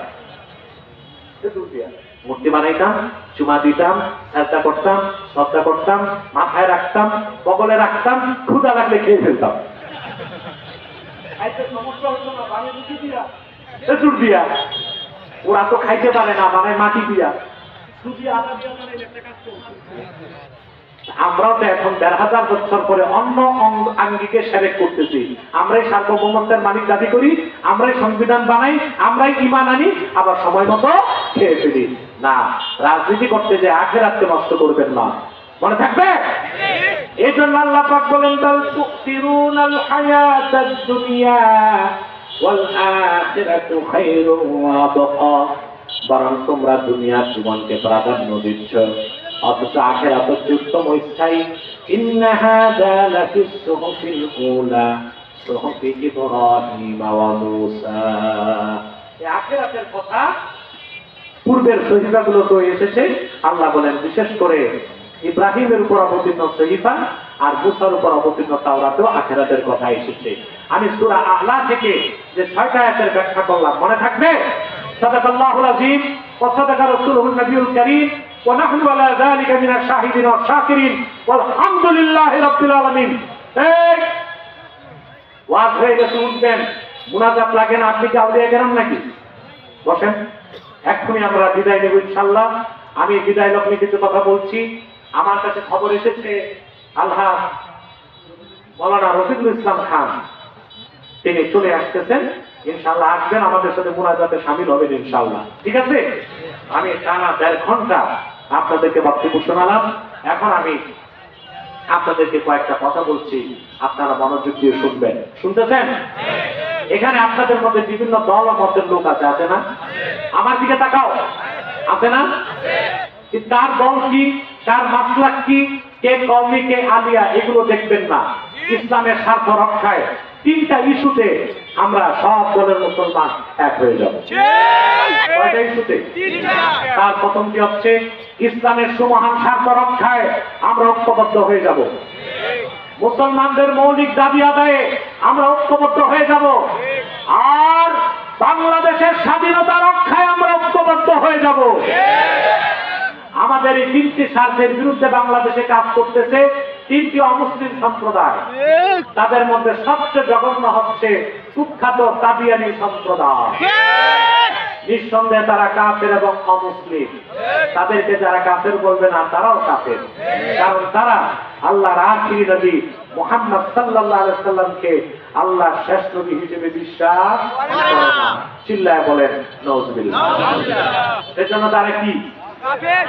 খেজুর দিয়ে মূর্তি বানাইতাম, চুমা দিতাম, সাজদা করতাম, শ্রদ্ধা করতাম, মাথায় রাখতাম, বগলে রাখতাম, ক্ষুধা লাগলে খেয়ে ফেলতাম। খেজুর দিয়া। ওরা তো খাইতে পারে না, মানে মাটি দিয়া। আমরাও তো এখন 1500 বছর পরে অন্য আঙ্গিকে শিরক করতেছি। আমরাই সার্বভৌমত্বের মালিক দাবি করি, আমরাই সংবিধান বানাই, আমরাই ঈমান আনি, আবার সময় মতো খেয়ে ফেলি। না, রাজনীতি করতে যে আখিরাতকে নষ্ট করবেন না, মনে থাকবে? এই জন্য আল্লাহ পাক বলেন, বাল তুসিরুনাল হায়াতাদ দুনিয়া ওয়াল আখিরাতু খায়রুন ওয়া আবকা। বরং তোমরা দুনিয়ার জীবনকে প্রাধান্য দিচ্ছ, অথচ আখিরাত হচ্ছে উত্তম স্থায়ী। ইন্না হাযা লাফিস সুহুফিল উলা সুহুফি ইব্রাহিম ওয়া মূসা। এই আখিরাতের কথা পূর্বের সহিফাগুলো তো এসেছে। আল্লাহ বলেন, বিশেষ করে ইব্রাহিমের উপর অবতীর্ণ সহিফা আর মূসার উপর অবতীর্ণ তাওরাতেও আখিরাতের কথা এসেছে। আমি সূরা আ'লা থেকে যে 6টা আয়াতের ব্যাখ্যা করলাম, মনে থাকবে? সাদাকাল্লাহুল আযীম। وصدق رسوله النبي الكريم ونحن على ذلك من الشاهدين والشاكرين والحمد لله رب العالمين ওয়াজ হয়ে গেছে উঠবেন মুনাজাত লাগে না আপনি কি আউলিয়া কেরাম নাকি বসেন এক্ষুনি আমরা বিদায় নেব ইনশাআল্লাহ আমি বিদায় লগ্নে কিছু কথা বলছি আমার কাছে খবর এসেছে আল্লাহ মাওলানা রফিকুল ইসলাম খান তিনি চলে আসতেছেন ইনশাআল্লাহ আসবেন আমাদের সাথে মুনাজাতে শামিল হবেন ইনশাআল্লাহ ঠিক আছে আমি টানা 1.5 ঘন্টা আপনাদেরকে বক্তব্য শোনালাম এখন আমি আপনাদেরকে কয়েকটা কথা বলছি আপনারা মনোযোগ দিয়ে শুনবেন শুনতেছেন এখানে আপনাদের মধ্যে বিভিন্ন দল ও মতের লোক আছে না আমার দিকে তাকাও আছে না কার দল কি কার মাসলাক কি কে কওমি কে আলিয়া এগুলো দেখবেন না ইসলামের স্বার্থ রক্ষায় 3টা ইস্যুতে আমরা সব দলের মুসলমান এক হয়ে যাব কয়টা ইস্যুতে তার প্রথমটি হচ্ছে ইসলামের সুমহান স্বার্থ রক্ষায় আমরা ঐক্যবদ্ধ হয়ে যাব মুসলমানদের মৌলিক দাবি আদায়ে আমরা ঐক্যবদ্ধ হয়ে যাব আর বাংলাদেশের স্বাধীনতা রক্ষায় আমরা ঐক্যবদ্ধ হয়ে যাব আমাদের এই 3টি স্বার্থের বিরুদ্ধে বাংলাদেশে কাজ করতেছে 3টি অমুসলিম সম্প্রদায় তাদের মধ্যে সবচেয়ে জঘন্য হচ্ছে কুখ্যাত কাদিয়ানী সম্প্রদায় নিঃসন্দেহে তারা কাফের এবং অমুসলিম তাদেরকে যারা কাফের বলবে না তারাও কাফের কারণ তারা আল্লাহর আখিরি নবী মুহাম্মদ সাল্লাল্লাহু আলাইহি সাল্লামকে আল্লাহর শেষ নবী হিসেবে বিশ্বাস করে না চিল্লায় বলেন নাউজুবিল্লাহ এজন্য তারা কি কাফের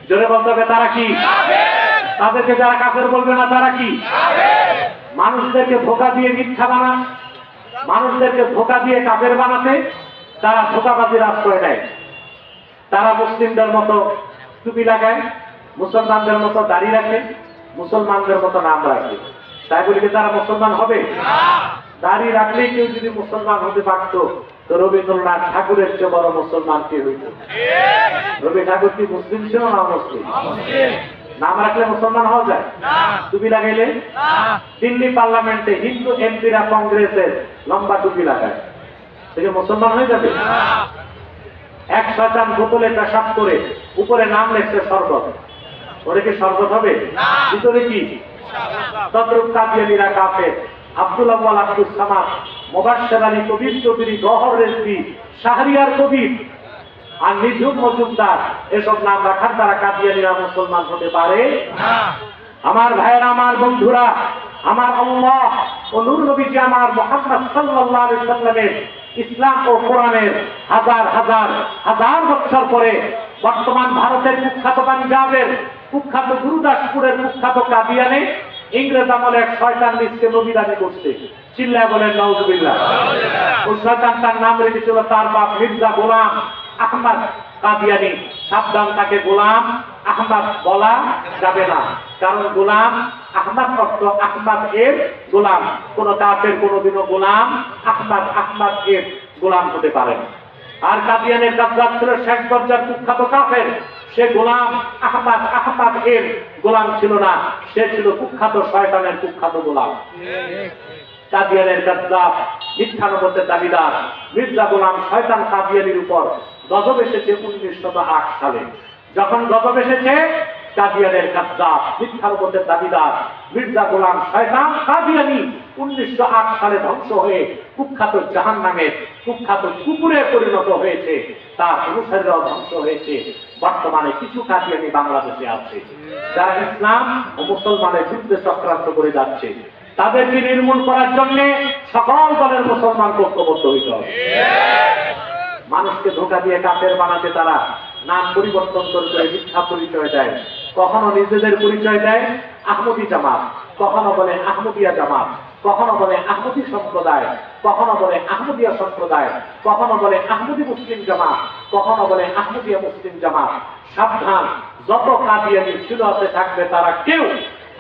জোরে বলতে হবে তারা কি কাফের তাদেরকে যারা কাফের বলবে না তারা কি কাফের মানুষদেরকে ধোঁকা দিয়ে মিথ্যা বানান মানুষদেরকে ধোঁকা দিয়ে কাফের বানাতে তারা ধোঁকাবাজির আশ্রয় নেয় তারা মুসলিমদের মতো টুপি লাগায় মুসলমানদের মতো দাড়ি রাখে মুসলমানদের মতো নাম রাখে তাই বলি তারা মুসলমান হবে দাড়ি রাখলেই কেউ যদি মুসলমান হতে পারত তো রবীন্দ্রনাথ ঠাকুরের চেয়ে বড় মুসলমান কে হইত রবি ঠাকুর কি মুসলিম ছিল না মুসলিম নাম রাখলে মুসলমান হওয়া যায় টুপি লাগাইলে দিল্লি পার্লামেন্টে হিন্দু এমপিরা কংগ্রেসের লম্বা টুপি লাগায় থেকে মুসলমান হয়ে যাবে এক শয়তান বোতলে পেশাব করে উপরে নাম লেখছে শরবত ওরে কি শরবত হবে ভিতরে কি তদ্রুপ কাদিয়ানীরা কাফের আব্দুল আউয়াল আব্দুল সামাদ মুবাশশির আলী কবির চৌধুরী গহর রেজভী শাহরিয়ার কবির আর নিঝুম মজুমদার এসব নাম রাখার দ্বারা কাদিয়ানীরা মুসলমান হতে পারে আমার ভাইয়েরা আমার বন্ধুরা আমার আল্লাহ ও নূর নবীজি আমার মুহাম্মদ সাল্লাল্লাহু আলাইহি সাল্লামের ইসলাম ও কোরআনের হাজার হাজার হাজার বছর পরে বর্তমান ভারতের কুখ্যাত পাঞ্জাবের কুখ্যাত গুরুদাসপুরের কুখ্যাত কাদিয়ানে ইংরেজ আমলে এক শয়তান নিজকে নবী দাবি করছে চিল্লায় বলেন নাউজুবিল্লাহ ওই শয়তান তার নাম রেখেছিল তার বাপ মির্জা গোলাম আহমদ কাদিয়ানী সাবধান তাকে গোলাম আহমদ বলা যাবে না কারণ গোলাম আহমদ অর্থ আহমদ এর গোলাম কোন কাফের কোনদিনও গোলাম আহমদ এর গোলাম হতে পারে না আর কাদিয়ানের কাযযাব ছিল শেষ দরজার কুখ্যাত কাফের সে গোলাম আহমদ এর গোলাম ছিল না সে ছিল কুখ্যাত শয়তানের কুখ্যাত গোলাম কাদিয়ানের কাযযাব মিথ্যা নবুয়তের দাবিদার মির্জা গোলাম শয়তান কাদিয়ানির উপর গজব এসেছে 1908 সালে যখন গজব এসেছে কাদিয়ানের কাযযাব মিথ্যা নবুয়তের দাবিদার মির্জা গোলাম শয়তান কাদিয়ানি 1908 সালে ধ্বংস হয়ে কুখ্যাত জাহান্নামের কুখ্যাত কুকুরে পরিণত হয়েছে তার অনুসারীরাও ধ্বংস হয়েছে বর্তমানে কিছু কাদিয়ানি বাংলাদেশে আছে যারা ইসলাম ও মুসলমানের বিরুদ্ধে চক্রান্ত করে যাচ্ছে তাদেরকে নির্মূল করার জন্য সকল দলের মুসলমান ঐক্যবদ্ধ হইতে হবে মানুষকে ধোঁকা দিয়ে কাফের বানাতে তারা নাম পরিবর্তন করে মিথ্যা পরিচয় দেয় কখনো নিজেদের পরিচয় দেয় আহমদী জামাত কখনো বলে আহমদিয়া জামাত কখনো বলে আহমদী সম্প্রদায় কখনো বলে আহমদিয়া সম্প্রদায় কখনো বলে আহমদী মুসলিম জামাত কখনো বলে আহমদিয়া মুসলিম জামাত সাবধান যত কাদিয়ানি ছিল আছে থাকবে তারা কেউ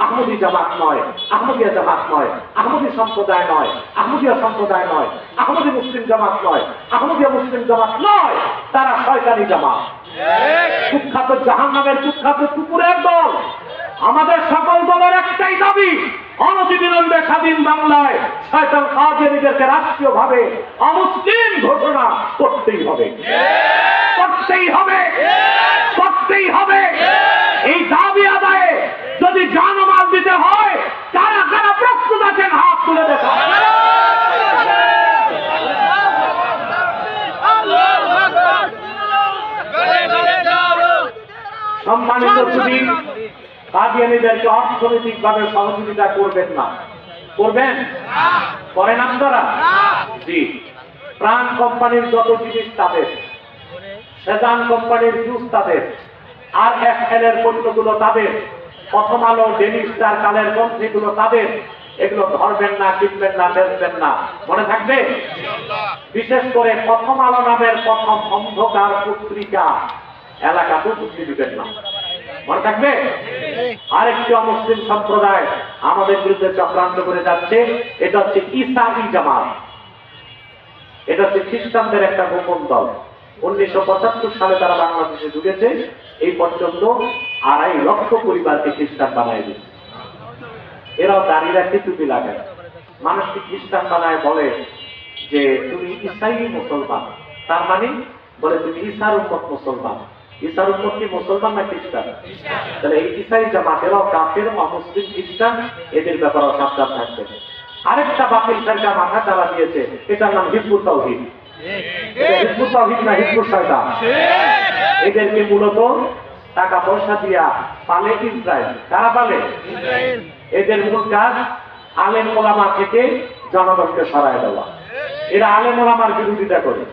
আহমদী জামাত নয় আহমদিয়া জামাত নয় আহমদী সম্প্রদায় নয় আহমদিয়া সম্প্রদায় নয় আহমদী মুসলিম জামাত নয় আহমদিয়া মুসলিম জামাত নয় তারা শয়তানি জামাত কুখ্যাত জাহান্নামের কুখ্যাত কুকুরের দল আমাদের সকল দলের একটাই দাবি অনতিবিলম্বে স্বাধীন বাংলায় শয়তান কাদিয়ানীদেরকে রাষ্ট্রীয়ভাবে অমুসলিম ঘোষণা করতেই হবে, করতেই হবে, করতেই হবে। এই দাবি আদায়ে যদি জানমাল দিতে হয়, কারা কারা প্রস্তুত আছেন হাত তুলে দেখান। সম্মানিত সুধী, কাদিয়ানীদেরকে অর্থনৈতিকভাবে সহযোগিতা করবেন না? করবেন? করেন আপনারা? জি। প্রাণ কোম্পানির যত জিনিস তাদের, সেজান কোম্পানির জুস তাদের, আর FL এর পণ্যগুলো তাদের, প্রথম আলো, ডেইলি স্টার, কালের গ্রন্থিগুলো তাদের। এগুলো ধরবেন না, কিনবেন না, বেচবেন না, মনে থাকবে? বিশেষ করে প্রথম আলো নামের প্রথম অন্ধকার পত্রিকা এলাকাতেও বুদ্ধি দিবেন না, মনে থাকবে? আরেকটি অমুসলিম সম্প্রদায় আমাদের বিরুদ্ধে চক্রান্ত করে যাচ্ছে, এটা হচ্ছে ঈসাই জামাত। এটা হচ্ছে খ্রিস্টানদের একটা গোপন দল। 1975 সালে তারা বাংলাদেশে ঢুকেছে। এই পর্যন্ত 2.5 লক্ষ পরিবারকে খ্রিস্টান বানায় দিচ্ছে। এরাও দাঁড়িয়ে রাখতে টুপি লাগায়, মানুষকে খ্রিস্টান বানায়, বলে যে তুমি ঈসাই মুসলমান। তার মানে বলে তুমি ঈসার উম্মত মুসলমান। ঈসার উম্মত কি মুসলমান না খ্রিস্টান? তাহলে এই ঈসাই জামাত এরাও কাফের, অমুসলিম, খ্রিস্টান, এদের ব্যাপারেও সাবধান থাকবে। আরেকটা বাতিল ফেরকা মাথা চালা দিয়েছে, এটার নাম হিজবুত তাওহীদ। হিজবুত তাওহীদ না হিজবুত শয়তান। এদেরকে মূলত টাকা পয়সা দিয়া পালে ইসরায়েল। কারা পালে? এদের মূল কাজ আলেম ওলামা থেকে জনগণকে সরায় দেওয়া। এরা আলেম ওলামার বিরোধিতা করে।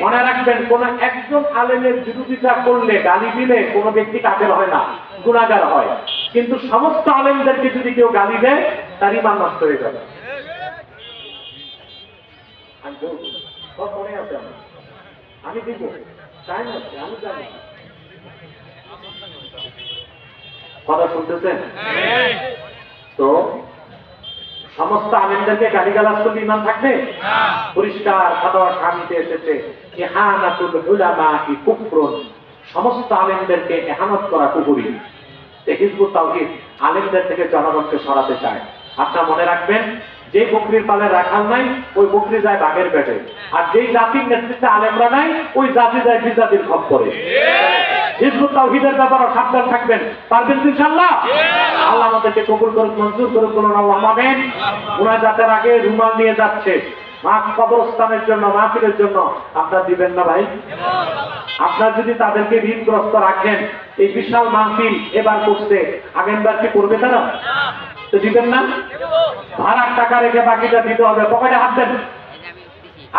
মনে রাখবেন, কোন একজন আলেমের বিরোধিতা করলে, গালি দিলে কোনো ব্যক্তি কাফের হয় না, গুনাহগার হয়। কিন্তু সমস্ত আলেমদেরকে যদি কেউ গালি দেয়, তার ঈমান নষ্ট হয়ে যাবে। আমি দিব, তাই না? আমি জানি। কথা শুনতেছেন? তো সমস্ত আলেমদেরকে গালিগালাজ করলে ঈমান থাকবে? পরিষ্কার ফাতোয়া স্বামীতে এসেছে, ইহানাতুল উলামা'i কুফরুন। সমস্ত আলেমদেরকে ইহানত করা কুফরি। হিজবুত তাওহীদ আলেমদের থেকে জনগণকে সরাতে চায়। আপনারা মনে রাখবেন, যে বকরির পালে রাখাল নাই, ওই বকরি যায় বাঘের পেটে। আর যেই জাতির নেতৃত্বে আলেমরা নাই, ওই জাতি যায় বিজাতির খপ্পরে। হিজবুত তাওহীদের ব্যাপারে সাবধান থাকবেন। পারবেন ইনশাআল্লাহ? আল্লাহ আমাদেরকে কবুল করুন, মঞ্জুর করুন, বলুন আল্লাহুম্মা আমিন। মুনাজাতের আগে রুমাল নিয়ে যাচ্ছে মাছ কবরস্থানের জন্য, মাহফিলের জন্য। আপনারা দিবেন না ভাই? আপনারা যদি তাদেরকে ঋণগ্রস্ত রাখেন, এই বিশাল মাহফিল এবার করছে, আগেরবার কি করবে তারা? তো দিবেন না? ভাড়ার টাকা রেখে বাকিটা দিতে হবে। পকেটে হাত দেন,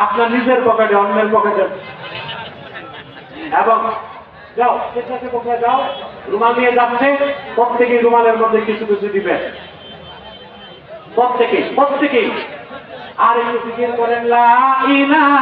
আপনার নিজের পকেটে, অন্যের পকেটে। এবং যাও, যাও, রুমাল নিয়ে যাচ্ছে, প্রত্যেকেই রুমালের মধ্যে কিছু কিছু দিবেন, প্রত্যেকেই। আর একটু জিজ্ঞেস করেন, লা ইলাহা